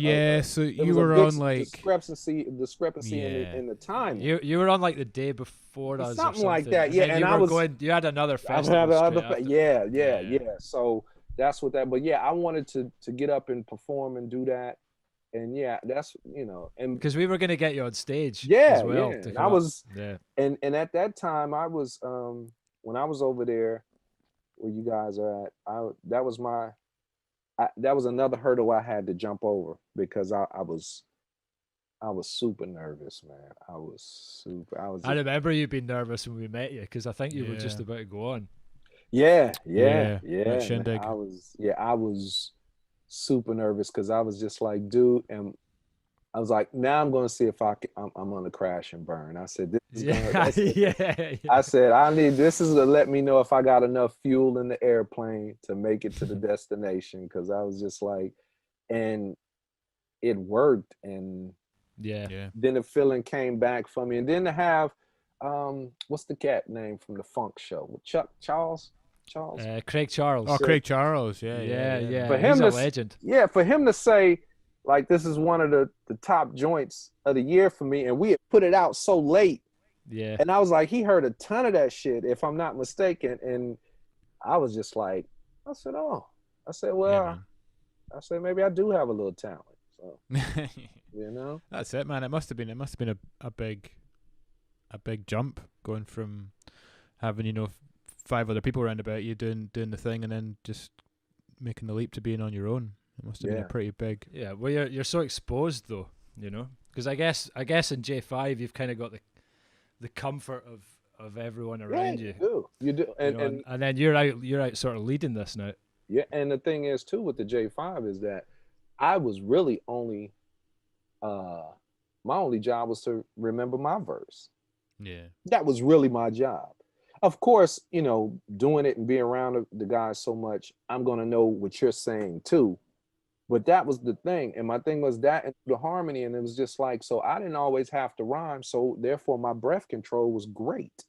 S7: you were on like
S8: discrepancy in the time.
S9: You were on like the day before us,
S8: something
S9: or
S8: like that. Yeah,
S9: and I was going. You had another festival.
S8: Yeah. So that's what that. But yeah, I wanted to get up and perform and do that, and yeah, that's and
S9: because we were going to get you on stage.
S8: Yeah,
S9: as well,
S8: yeah. I was and at that time I was when I was over there where you guys are at, that was another hurdle I had to jump over because I was super nervous, man. I
S9: remember you being nervous when we met you because I think you were just about to go on.
S8: Yeah.
S7: Shindig.
S8: I was super nervous because I was just like, dude, and I was like, now I'm going to see if I'm going to crash and burn. I said, this is I said, this is to let me know if I got enough fuel in the airplane to make it to the destination. Cause I was just like, and it worked. And then the feeling came back for me. And then to have, what's the cat name from the Funk Show? Charles?
S9: Craig Charles.
S7: Oh, Craig Charles. Yeah.
S8: For him,
S9: he's a legend.
S8: Yeah. For him to say, like, this is one of the top joints of the year for me. And we had put it out so late.
S9: Yeah.
S8: And I was like, he heard a ton of that shit, if I'm not mistaken. And I was just like, I said, maybe I do have a little talent. So,
S7: That's it, man. It must have been a big jump going from having, 5 other people around about you doing the thing and then just making the leap to being on your own. It must have been a pretty big.
S9: Yeah, well, you're so exposed though, because I guess in J5 you've kind of got the comfort of everyone around you.
S8: You do, and
S9: then you're out sort of leading this now.
S8: Yeah, and the thing is too with the J5 is that I was really only, my only job was to remember my verse.
S7: Yeah,
S8: that was really my job. Of course, doing it and being around the guys so much, I'm gonna know what you're saying too. But that was the thing. And my thing was that and the harmony. And it was just like, so I didn't always have to rhyme. So therefore my breath control was great.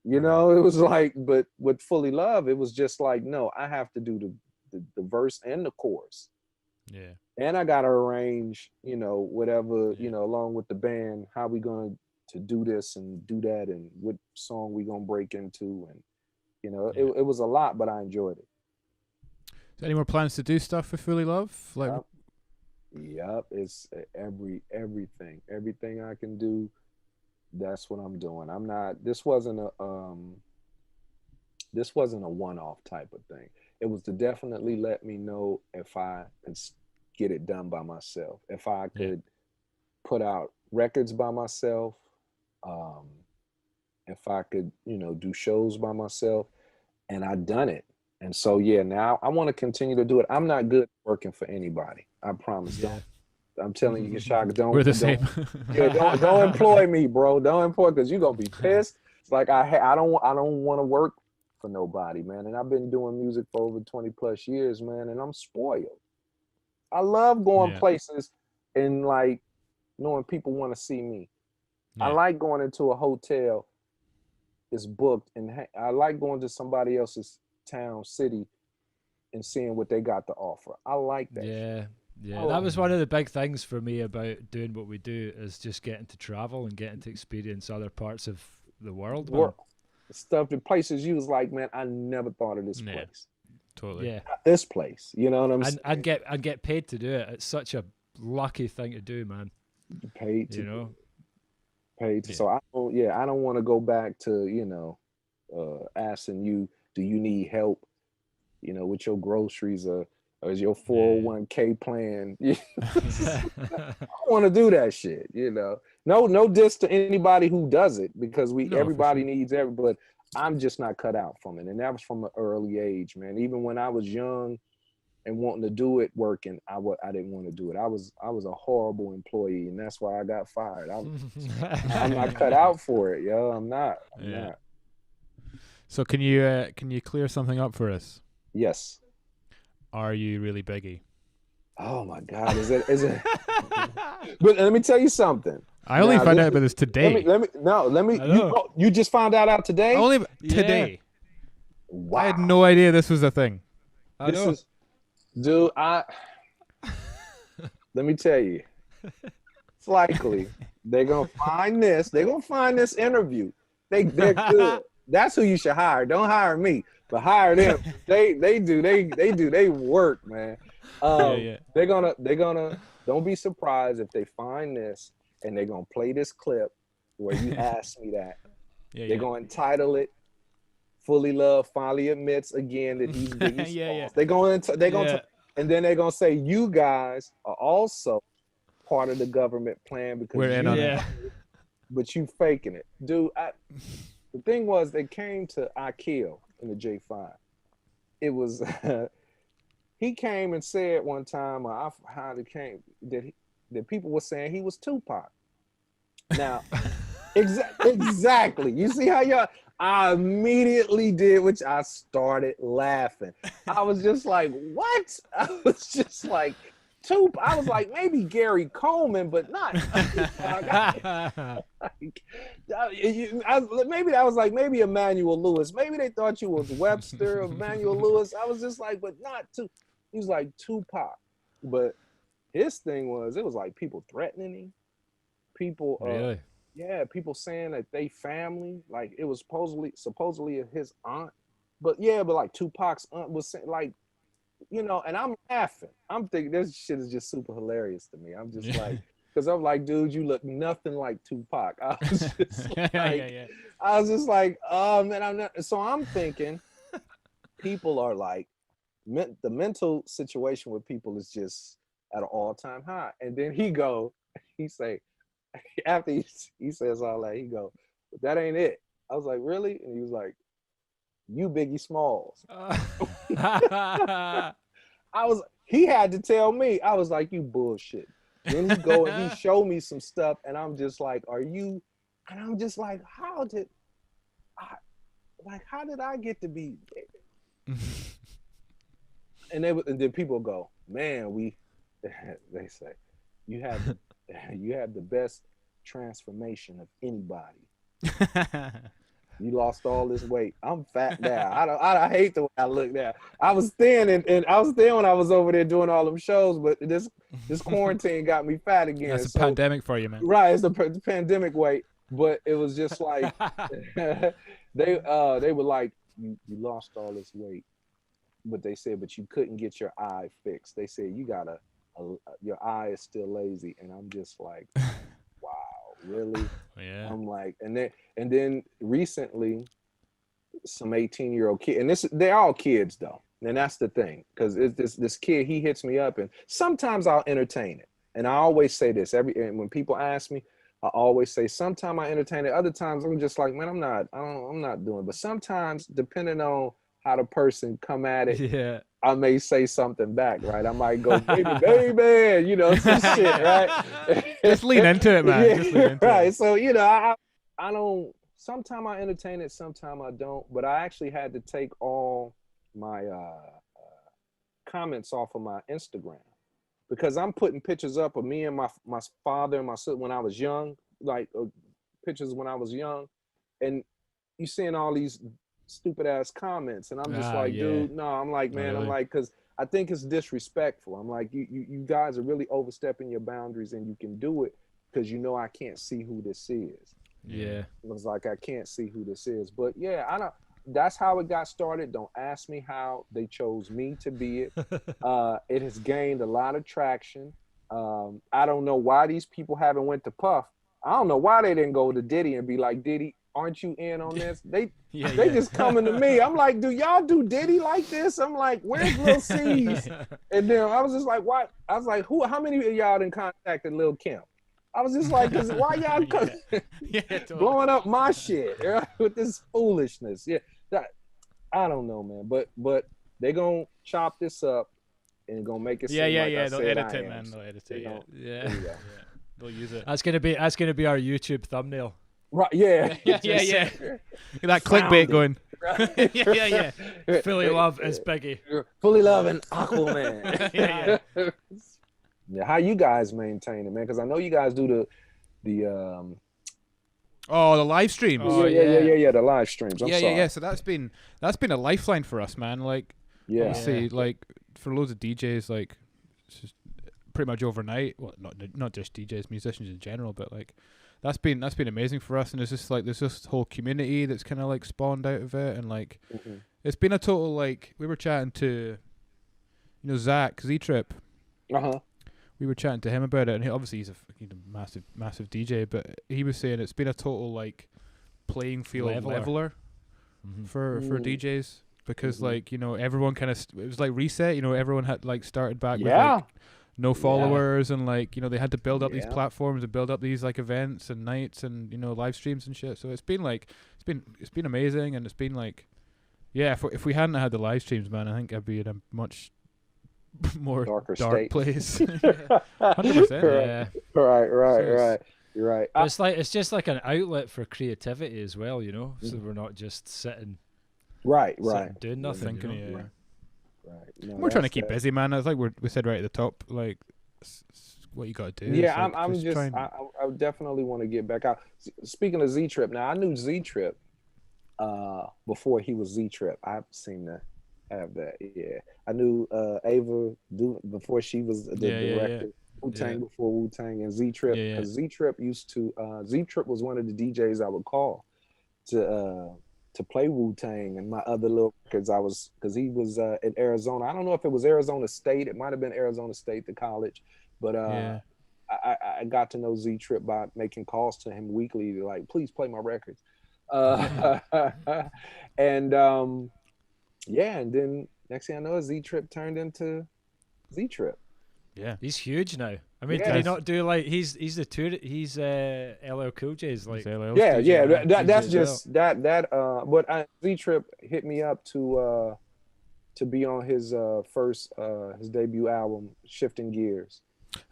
S8: It was like, but with Fullee Love, it was just like, no, I have to do the verse and the chorus.
S7: Yeah.
S8: And I got to arrange, whatever, along with the band, how we going to do this and do that and what song we going to break into. And, it was a lot, but I enjoyed it.
S7: Any more plans to do stuff for Fullee Love?
S8: Yep, it's everything I can do. That's what I'm doing. I'm not. This wasn't a one-off type of thing. It was to definitely let me know if I could get it done by myself. If I could put out records by myself. If I could, do shows by myself, and I done it. And so, now I want to continue to do it. I'm not good at working for anybody. I promise. I'm telling you, Shaka, don't.
S7: We're the same.
S8: Don't employ me, bro. Don't employ, because you're going to be pissed. It's like, I don't want to work for nobody, man. And I've been doing music for over 20 plus years, man. And I'm spoiled. I love going places and like knowing people want to see me. I like going into a hotel, it's booked, and I like going to somebody else's town, city, and seeing what they got to offer. I like that.
S9: That was one of the big things for me about doing what we do, is just getting to travel and getting to experience other parts of the world.
S8: Stuff, the places you was like, man, I never thought of this place.
S7: Totally.
S8: Not this place. You know what I'm saying?
S9: And get paid to do it. It's such a lucky thing to do, man.
S8: Paid to. So I don't want to go back to, asking you, do you need help, with your groceries or is your 401k plan? I don't want to do that shit, No diss to anybody who does it, because everybody needs but I'm just not cut out from it. And that was from an early age, man. Even when I was young, and wanting to do it working, I didn't want to do it. I was a horrible employee, and that's why I got fired. I'm not cut out for it, yo. I'm not.
S7: So can you clear something up for us?
S8: Yes.
S7: Are you really Biggie?
S8: Oh my God, is it? But let me tell you something.
S7: I only found out about this today.
S8: You just found out today?
S7: Only today.
S8: Wow.
S7: I had no idea this was a thing.
S8: Dude, let me tell you, it's likely they're gonna find this. They're gonna find this interview. They're good. That's who you should hire. Don't hire me, but hire them. They work, man. They're gonna. Don't be surprised if they find this and they're gonna play this clip where you asked me that. They're gonna entitle it "Fullee Love finally admits again that he's Biggie Smalls." They're gonna and then they're gonna say you guys are also part of the government plan because
S7: we're in on it.
S8: But you faking it, dude. The thing was, they came to IKEA in the J5. It was he came and said one time, how it came that people were saying he was Tupac. Now, exactly. You see how I immediately did, which I started laughing. I was just like, what? I was just like, Tupac. I was like, maybe Gary Coleman, but not. Maybe I was like, maybe Emmanuel Lewis. Maybe they thought you was Webster, Emmanuel Lewis. I was just like, but not Tupac. He was like Tupac. But his thing was, it was like people threatening him. People,
S9: really?
S8: Yeah, people saying that they family, like it was supposedly his aunt. But like Tupac's aunt was saying, like, and I'm laughing. I'm thinking this shit is just super hilarious to me. I'm just like, because I'm like, dude, you look nothing like Tupac. I was just like, I was just like, oh man, I'm not. So I'm thinking, people are like, the mental situation with people is just at an all-time high. And then he say, after he says all that, he go, but that ain't it. I was like, really? And he was like, you Biggie Smalls. He had to tell me. I was like, you bullshit. Then he go and he showed me some stuff, and I'm just like, are you? And I'm just like, how did I get to be? And then people go, man, they say, you have the best transformation of anybody. You lost all this weight. I'm fat now. I hate the way I look now. I was thin and I was thin when I was over there doing all them shows, but this quarantine got me fat again.
S7: That's a pandemic for you, man.
S8: Right, it's the pandemic weight. But it was just like they were like, you lost all this weight, but they said, but you couldn't get your eye fixed. They said you gotta, your eye is still lazy, and I'm just like, wow, really?
S7: Yeah.
S8: I'm like, and then recently, some 18-year-old kid, and they're all kids though, and that's the thing, because this kid, he hits me up, and sometimes I'll entertain it, and I always say this and when people ask me, I always say sometimes I entertain it, other times I'm just like, man, I'm not doing it. But sometimes, depending on how the person come at it, I may say something back, right? I might go, baby, some shit, right?
S7: Just lean into it, man. Just lean into
S8: right.
S7: it.
S8: So, I don't, sometimes I entertain it, sometimes I don't, but I actually had to take all my comments off of my Instagram because I'm putting pictures up of me and my father and my sister when I was young, like pictures when I was young, and you seeing all these stupid ass comments, and I'm just dude, no, I'm like, man, I'm like, because I think it's disrespectful. I'm like, you guys are really overstepping your boundaries, and you can do it because I can't see who this is.
S9: Yeah,
S8: it was like, I can't see who this is, but yeah, I don't. That's how it got started. Don't ask me how they chose me to be it. It has gained a lot of traction. I don't know why these people haven't went to Puff. I don't know why they didn't go to Diddy and be like, Diddy, aren't you in on this? They just coming to me. I'm like, do y'all do Diddy like this? I'm like, where's Lil C's? And then I was just like, what? I was like, how many of y'all done contacted Lil Kim? I was just like, why y'all totally. Blowing up my shit with this foolishness? Yeah, I don't know, man. But they gonna chop this up, and gonna make it
S7: Yeah,
S8: seem
S7: yeah,
S8: like
S7: yeah.
S8: I
S7: They'll
S8: said
S7: edit
S8: I
S7: it,
S8: am.
S7: man. They'll edit
S8: You
S7: it.
S8: know?
S9: Yeah.
S8: There you go.
S7: They'll use it.
S9: That's gonna be our YouTube thumbnail.
S8: Right, yeah.
S7: Yeah. Get that clickbait going.
S8: Right.
S7: yeah.
S9: Fullee Love is Biggie.
S8: Fullee Love and Aquaman.
S7: Yeah.
S8: Yeah, how you guys maintain it, man? Because I know you guys do the
S7: Oh, the live streams.
S9: Oh,
S8: yeah, the live streams. I'm sorry.
S7: Yeah. So that's been a lifeline for us, man. Like,
S8: Yeah.
S7: obviously, like for loads of DJs, like it's just pretty much overnight. Well, not just DJs, musicians in general, but like that's been amazing for us. And there's this whole community that's kind of like spawned out of it, and like it's been a total like we were chatting to, Zach Z-Trip. We were chatting to him about it, and obviously he's a massive DJ, but he was saying it's been a total like playing field leveler for DJs, because like everyone kind of it was like reset. Everyone had like started back with like no followers, and like they had to build up these platforms and build up these like events and nights and live streams and shit. So it's been amazing, and it's been like if we hadn't had the live streams, man, I think I'd be in a much more
S8: dark
S7: place. 100%.
S8: Yeah. Right. You're right.
S9: It's just like an outlet for creativity as well, So we're not just sitting doing nothing.
S8: Right. No,
S7: we're trying to keep busy, man. It's like we said right at the top, like what you got to do.
S8: Yeah,
S7: like,
S8: I definitely want to get back out. Speaking of Z-Trip, now I knew Z-Trip before he was Z-Trip. I've seen to have that. Yeah, I knew Ava before she was the director. Wu-Tang before Wu-Tang, and Z-Trip. Because Z-Trip Z-Trip was one of the DJs I would call to play Wu-Tang and my other little records. Because he was in Arizona. I don't know if it was Arizona State. It might have been Arizona State, the college. But I got to know Z-Trip by making calls to him weekly, like, please play my records. And then next thing I know, Z-Trip turned into Z-Trip.
S7: Yeah,
S9: he's huge now. I mean, did he not do like he's the tour? He's LL Cool J's like
S8: That's just that. But Z-Trip hit me up to be on his his debut album, Shifting Gears.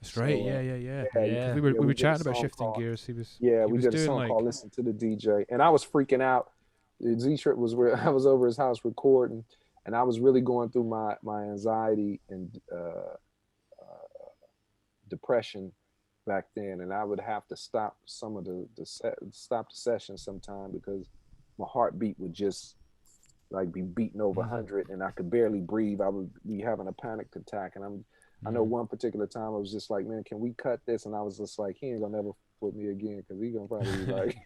S7: That's right. Yeah. We were chatting about Shifting Gears. He
S8: we
S7: was
S8: did a song called "Listen to the DJ," and I was freaking out. Z-Trip was where I was over his house recording, and I was really going through my anxiety and depression back then, and I would have to stop some of the session sometime because my heartbeat would just like be beating over 100, and I could barely breathe. I would be having a panic attack, and I know one particular time I was just like, man, can we cut this? And I was just like, he ain't gonna never with me again, because he gonna probably be like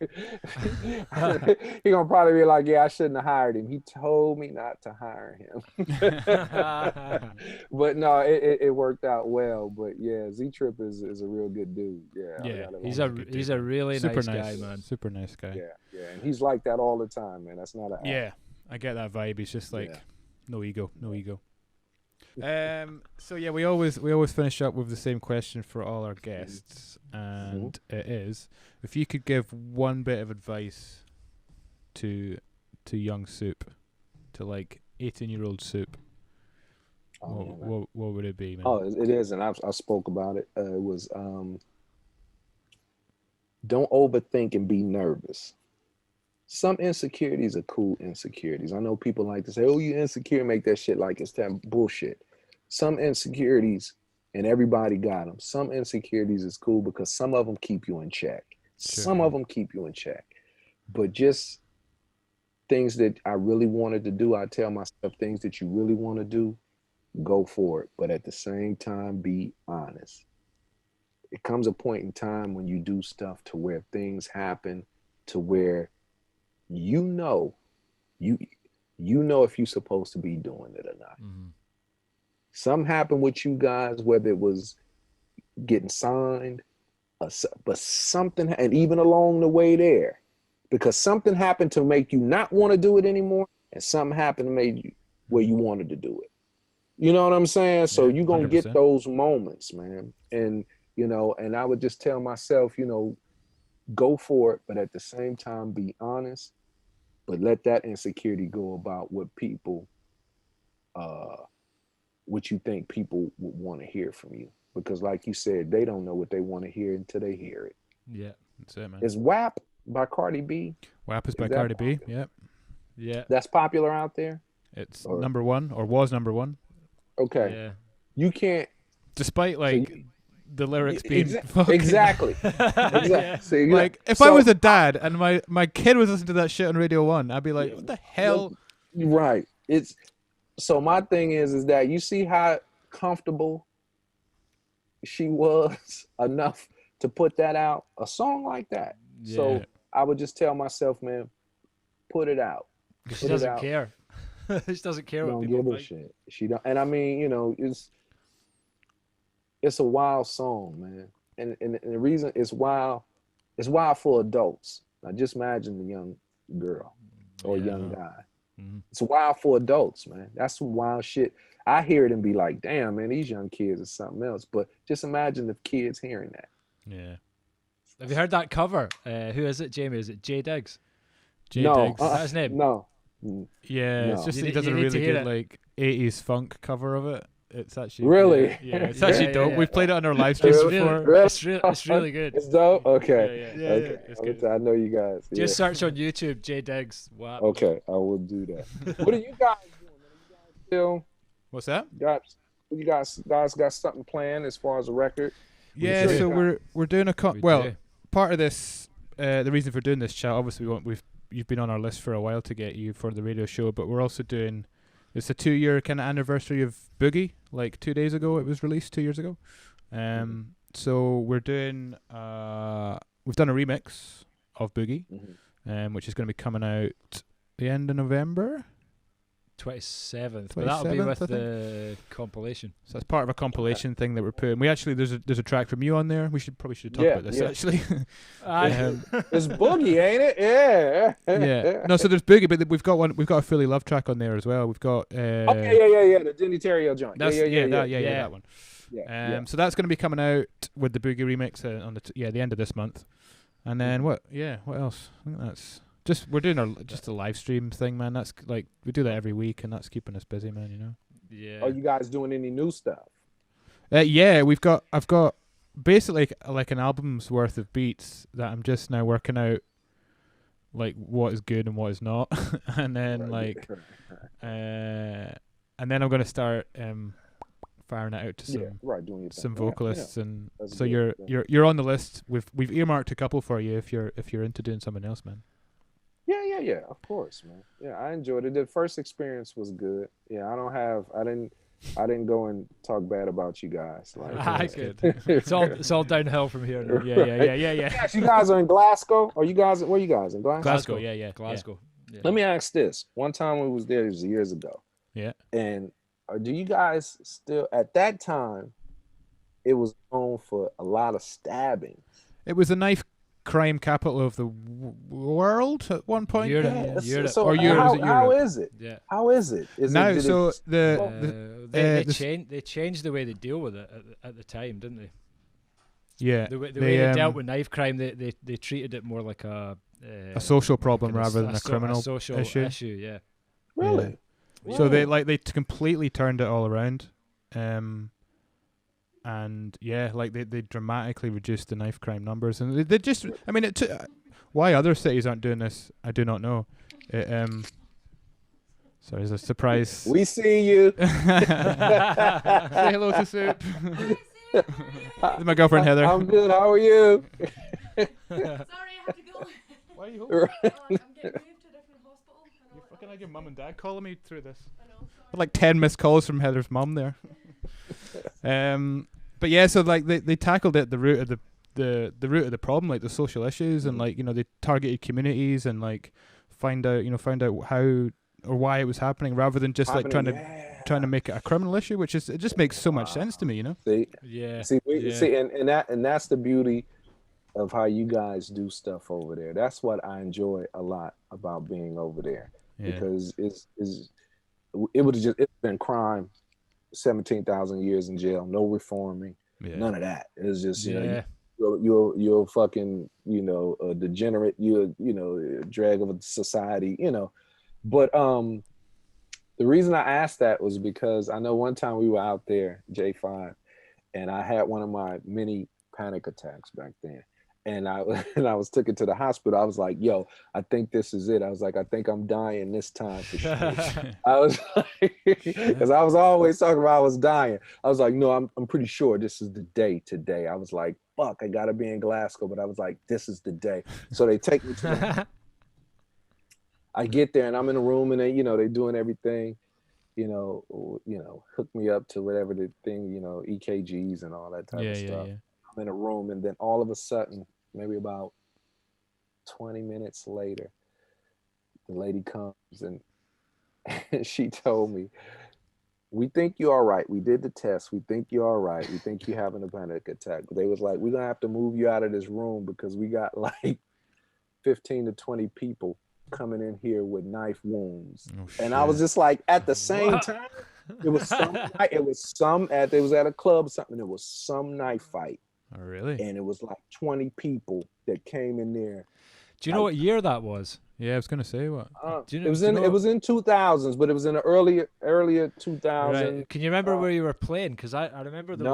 S8: he gonna probably be like, yeah, I shouldn't have hired him. He told me not to hire him. But no, it worked out well. But yeah, Z-Trip is a real good dude.
S9: He's a really nice guy, man.
S7: Super nice guy.
S8: Yeah, and he's like that all the time, man. That's not
S7: I get that vibe. He's just like no ego. So yeah, we always finish up with the same question for all our guests, and it is, if you could give one bit of advice to young Soup, to like 18-year-old Soup, what would it be, man?
S8: Oh, it is, and I spoke about it. It was don't overthink and be nervous. Some insecurities are cool insecurities. I know people like to say, oh, you insecure, make that shit like it's that bullshit. Some insecurities, and everybody got them. Some insecurities is cool because some of them keep you in check.
S7: Sure.
S8: Some of them keep you in check. But just things that I really wanted to do, I tell myself, things that you really want to do, go for it. But at the same time, be honest. It comes a point in time when you do stuff to where things happen to where you know if you're supposed to be doing it or not. Something happened with you guys, whether it was getting signed, but something, and even along the way there, because something happened to make you not want to do it anymore, and something happened to make you where you wanted to do it. You know what I'm saying? So you're going to get those moments, man. And, and I would just tell myself, go for it, but at the same time, be honest, but let that insecurity go about what people what you think people would want to hear from you. Because like you said, they don't know what they want to hear until they hear it.
S9: Yeah,
S7: that's it, man.
S8: Is WAP by Cardi B?
S7: WAP is by Cardi B. Yep.
S9: Yeah.
S8: That's popular out there?
S7: It's number one, or was number one.
S8: Okay.
S9: Yeah.
S8: You can't...
S7: Despite, like...
S8: So
S7: the lyrics being
S8: exactly.
S9: Yeah.
S8: See,
S7: like if I was a dad and my kid was listening to that shit on Radio 1, I'd be like, what the hell?
S8: Right. It's so my thing is that you see how comfortable she was enough to put that out, a song like that.
S9: Yeah.
S8: So I would just tell myself, man, put it out.
S9: She doesn't care. She doesn't care what people think.
S8: Shit. She don't, and I mean, you know, it's a wild song, man. And the reason it's wild for adults. Now just imagine the young girl or young guy. Mm-hmm. It's wild for adults, man. That's some wild shit. I hear it and be like, damn, man, these young kids are something else. But just imagine the kids hearing that.
S7: Yeah.
S9: Have you heard that cover? Who is it, Jamie? Is it J Diggs?
S7: No,
S9: Diggs. Is that his name?
S8: No.
S7: Yeah, it's just he does a really good like 80s funk cover of it. It's actually
S8: really,
S7: yeah, it's actually dope. We've played it on our live streams before.
S9: It's really good.
S8: It's dope. Okay,
S7: yeah,
S8: okay.
S7: It's good.
S8: I know you guys.
S9: Just search on YouTube, J Diggs. Wow.
S8: Okay, I will do that. What are you guys doing? You guys still?
S7: What's that?
S8: You guys got something planned as far as a record?
S7: Yeah, so we're doing a part of this. The reason for doing this chat, obviously, you've been on our list for a while to get you for the radio show, but we're also doing. It's a 2-year kind of anniversary of Boogie. Like 2 days ago, it was released 2 years ago. So we're doing. We've done a remix of Boogie, which is going to be coming out the end of November.
S9: 27th. But that'll be with the compilation.
S7: So that's part of a compilation thing that we're putting. We actually there's a track from you on there. We should probably talk about this actually.
S8: It's Boogie, ain't it? Yeah.
S7: Yeah. No, so there's Boogie, but we've got a Fullee Love track on there as well. We've got
S8: yeah, the Denny Terrio joint.
S7: That's, that one. So that's going to be coming out with the Boogie remix on the end of this month. And then what else? I think that's we're doing just a live stream thing, man. That's like we do that every week, and that's keeping us busy, man. You know.
S9: Yeah.
S8: Are you guys doing any new stuff?
S7: Yeah, I've got basically like an album's worth of beats that I'm just now working out, like what is good and what is not, and then and then I'm gonna start firing it out to some vocalists, and that's so good. You're on the list. We've earmarked a couple for you if you're into doing something else, man.
S8: Yeah, of course, man. Yeah, I enjoyed it. The first experience was good. Yeah, I didn't go and talk bad about you guys. Like,
S9: good. It's all downhill from here now.
S7: Yeah.
S8: Yes, you guys are in Glasgow. Where you guys in Glasgow?
S7: Glasgow, yeah.
S9: Glasgow. Yeah.
S8: Let me ask this. One time we was there, it was years ago.
S7: Yeah.
S8: And do you guys still, at that time, it was known for a lot of stabbing.
S7: It was a knife crime capital of the world at one point.
S9: Europe.
S8: So how is it?
S9: Yeah.
S8: How is it?
S9: They changed the way they deal with it at the time, didn't they?
S7: Yeah.
S9: The way they dealt with knife crime, they treated it more like a
S7: social problem rather than a criminal
S9: social issue. Yeah.
S8: Really?
S7: Yeah. So they completely turned it all around. And they dramatically reduced the knife crime numbers, and they just, I mean, why other cities aren't doing this, I do not know. Sorry, it's a surprise.
S8: We see you.
S7: Say hello to Soup. This is my girlfriend Heather.
S8: I'm good. How are you?
S10: Sorry, I have to go.
S7: Why are you home?
S10: I'm getting moved to a different hospital.
S7: You fucking had your mum and dad calling me through this.
S10: I know.
S7: Like 10 missed calls from Heather's mum there. But yeah, so like they tackled it the root of the problem, like the social issues, and like, you know, they targeted communities and like find out how or why it was happening, rather than just like trying to make it a criminal issue, which is, it just makes so much sense to me, you know.
S8: See, and that's the beauty of how you guys do stuff over there. That's what I enjoy a lot about being over there, because it's been crime. 17,000 years in jail, no reforming, none of that. It's just you're a fucking a degenerate, you're a drag of a society, But The reason I asked that was because I know one time we were out there, J5, and I had one of my mini panic attacks back then. And I and I was took it to the hospital. I was like, yo, I think this is it. I was like, I think I'm dying this time for sure. I was like, because I was always talking about I was dying. I was like, no, I'm pretty sure this is the day today. I was like, fuck, I gotta be in Glasgow. But I was like, this is the day. So they take me to the I get there and I'm in a room and they, they're doing everything, hook me up to whatever the thing, EKGs and all that type of stuff.
S7: Yeah.
S8: I'm in a room and then all of a sudden, maybe about 20 minutes later, the lady comes and she told me, we think you're all right. We did the test. We think you're all right. We think you're having a panic attack. But they was like, we're going to have to move you out of this room because we got like 15 to 20 people coming in here with knife wounds. And I was just like, at the same time, it was at a club or something. It was some knife fight.
S7: Oh, really?
S8: And it was like 20 people that came in there.
S9: Do you know what year that was?
S7: Yeah, I was gonna say what.
S8: It was in 2000s, but it was in the earlier 2000s.
S9: Right. Can you remember where you were playing? Because I remember there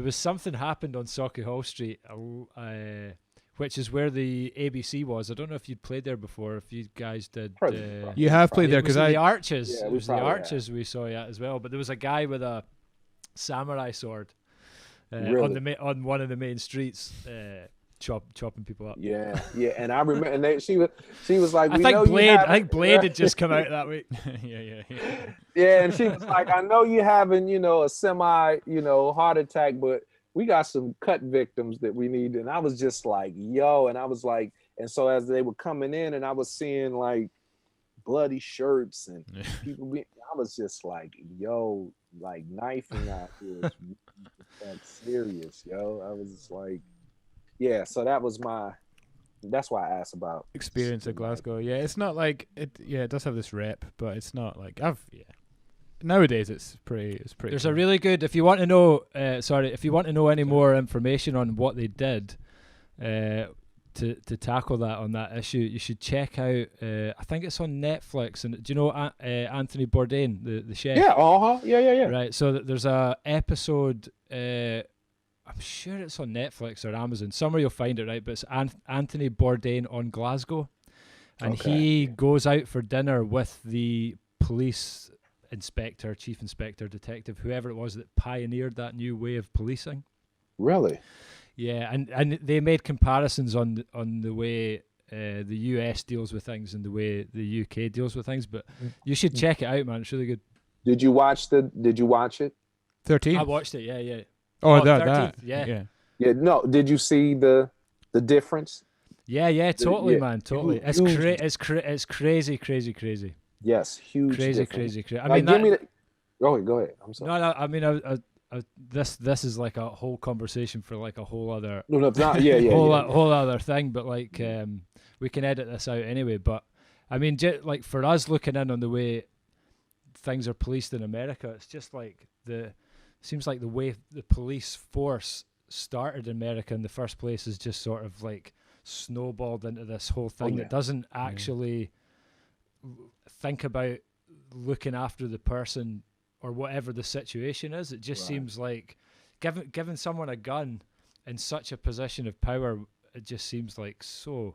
S9: was something happened on Sauchiehall Street, which is where the ABC was. I don't know if you'd played there before. If you guys did,
S7: you have played there because
S9: the Arches.
S8: Yeah,
S9: it was the Arches we saw you at as well. But there was a guy with a samurai sword on one of the main streets. Chopping people up.
S8: Yeah, and I remember, and she was like,
S9: I think Blade had just come out that week.
S8: Yeah, and she was like, I know you having, a semi, heart attack, but we got some cut victims that we need. And I was just like, yo, and I was like, and so as they were coming in, and I was seeing like bloody shirts and people I was just like, yo, like knifing out here is that serious, yo. I was just like. Yeah, so that's why I asked about
S7: experience at Glasgow. Yeah, it's not like it. Yeah, it does have this rep, but it's not like nowadays it's pretty.
S9: There's a really good. If you want to know, any more information on what they did, to tackle that on that issue, you should check out. I think it's on Netflix. And do you know Anthony Bourdain, the chef?
S8: Yeah. Yeah.
S9: Right. So there's a episode. I'm sure it's on Netflix or Amazon. Somewhere you'll find it, right? But it's Anthony Bourdain on Glasgow. And he goes out for dinner with the police inspector, chief inspector, detective, whoever it was that pioneered that new way of policing.
S8: Really?
S9: Yeah, and they made comparisons on the way the US deals with things and the way the UK deals with things. But you should check it out, man. It's really good.
S8: Did you watch it?
S7: 13?
S9: I watched it, yeah.
S7: Oh,
S9: 13th, yeah.
S8: Yeah, no. Did you see the difference?
S9: Yeah, totally, man, totally. It's crazy.
S8: Yes, huge.
S9: Crazy.
S8: I mean, go ahead. I'm sorry.
S9: No. I mean, this is like a whole conversation for like a whole other.
S8: No, it's not. Yeah.
S9: whole other thing, but like we can edit this out anyway. But I mean, like for us looking in on the way things are policed in America, it's just like seems like the way the police force started in America in the first place is just sort of like snowballed into this whole thing that doesn't actually think about looking after the person or whatever the situation is. It just seems like giving someone a gun in such a position of power, it just seems like so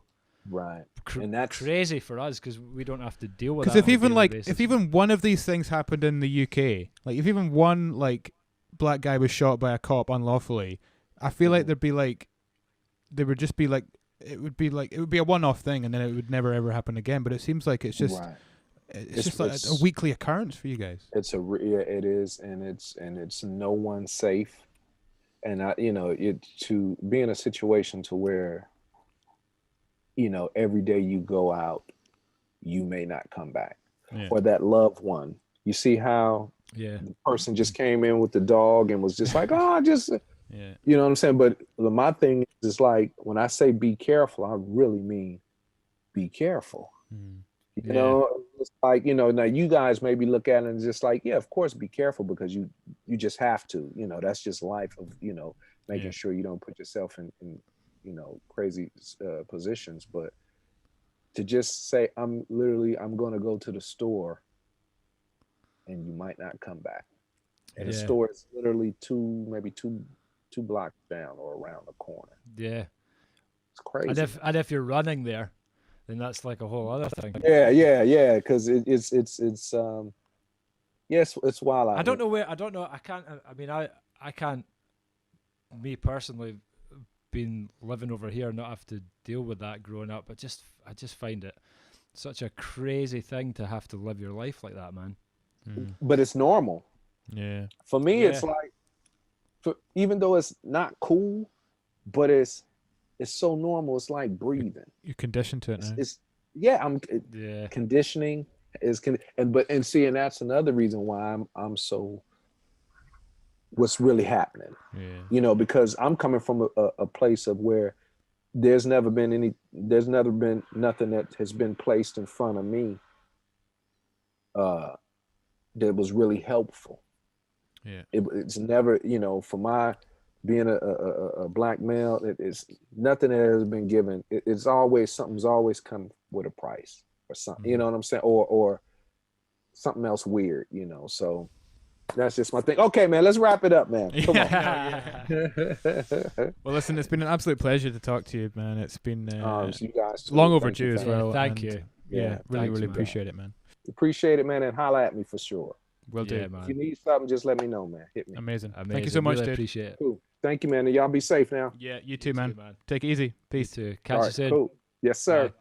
S9: and that's crazy for us because we don't have to deal with that.
S7: Because if even one of these things happened in the UK, like if even one like black guy was shot by a cop unlawfully, I feel like it would be a one-off thing, and then it would never ever happen again. But it seems like it's just it's like a weekly occurrence for you guys.
S8: It is, and it's no one safe, and to be in a situation to where every day you go out, you may not come back, or that loved one. You see how the person just came in with the dog and was just like, you know what I'm saying? But my thing is like, when I say be careful, I really mean be careful. You know, it's like, now you guys maybe look at it and just like, of course, be careful because you just have to, that's just life of, making sure you don't put yourself in crazy positions. But to just say, I'm going to go to the store, and you might not come back. And the store is literally maybe two blocks down or around the corner.
S9: Yeah.
S8: It's crazy.
S9: And if you're running there, then that's like a whole other thing.
S8: Yeah. Because it's wild out.
S9: I don't know. I can't. Me personally, been living over here, not have to deal with that growing up. But I just find it such a crazy thing to have to live your life like that, man.
S8: But it's normal.
S7: Yeah.
S8: For me, it's like, even though it's not cool, but it's so normal. It's like breathing.
S7: You're conditioned to it now.
S8: Conditioning is and that's another reason why I'm so. What's really happening? Yeah. Because I'm coming from a place of where there's never been nothing that has been placed in front of me that was really helpful.
S7: Yeah.
S8: It's never, for my being a black male, it's nothing that has been given. It's always, something's always come with a price or something, you know what I'm saying? Or something else weird, so that's just my thing. Okay, man, let's wrap it up, man. Come on.
S7: Well, listen, it's been an absolute pleasure to talk to you, man. It's been
S8: you guys too.
S7: long overdue as well.
S9: Thank you.
S7: Yeah, really
S9: thanks,
S7: appreciate it, man.
S8: Appreciate it, man, and holla at me for sure.
S7: Will do,
S9: man.
S8: If you need something, just let me know, man. Hit me.
S7: Amazing. Thank you so much,
S9: really
S7: dude.
S9: Appreciate it.
S8: Cool. Thank you, man. And y'all be safe now.
S7: Yeah, you too, man. Take it easy. Peace.
S9: Catch you soon.
S8: Cool. Yes, sir.
S9: Bye.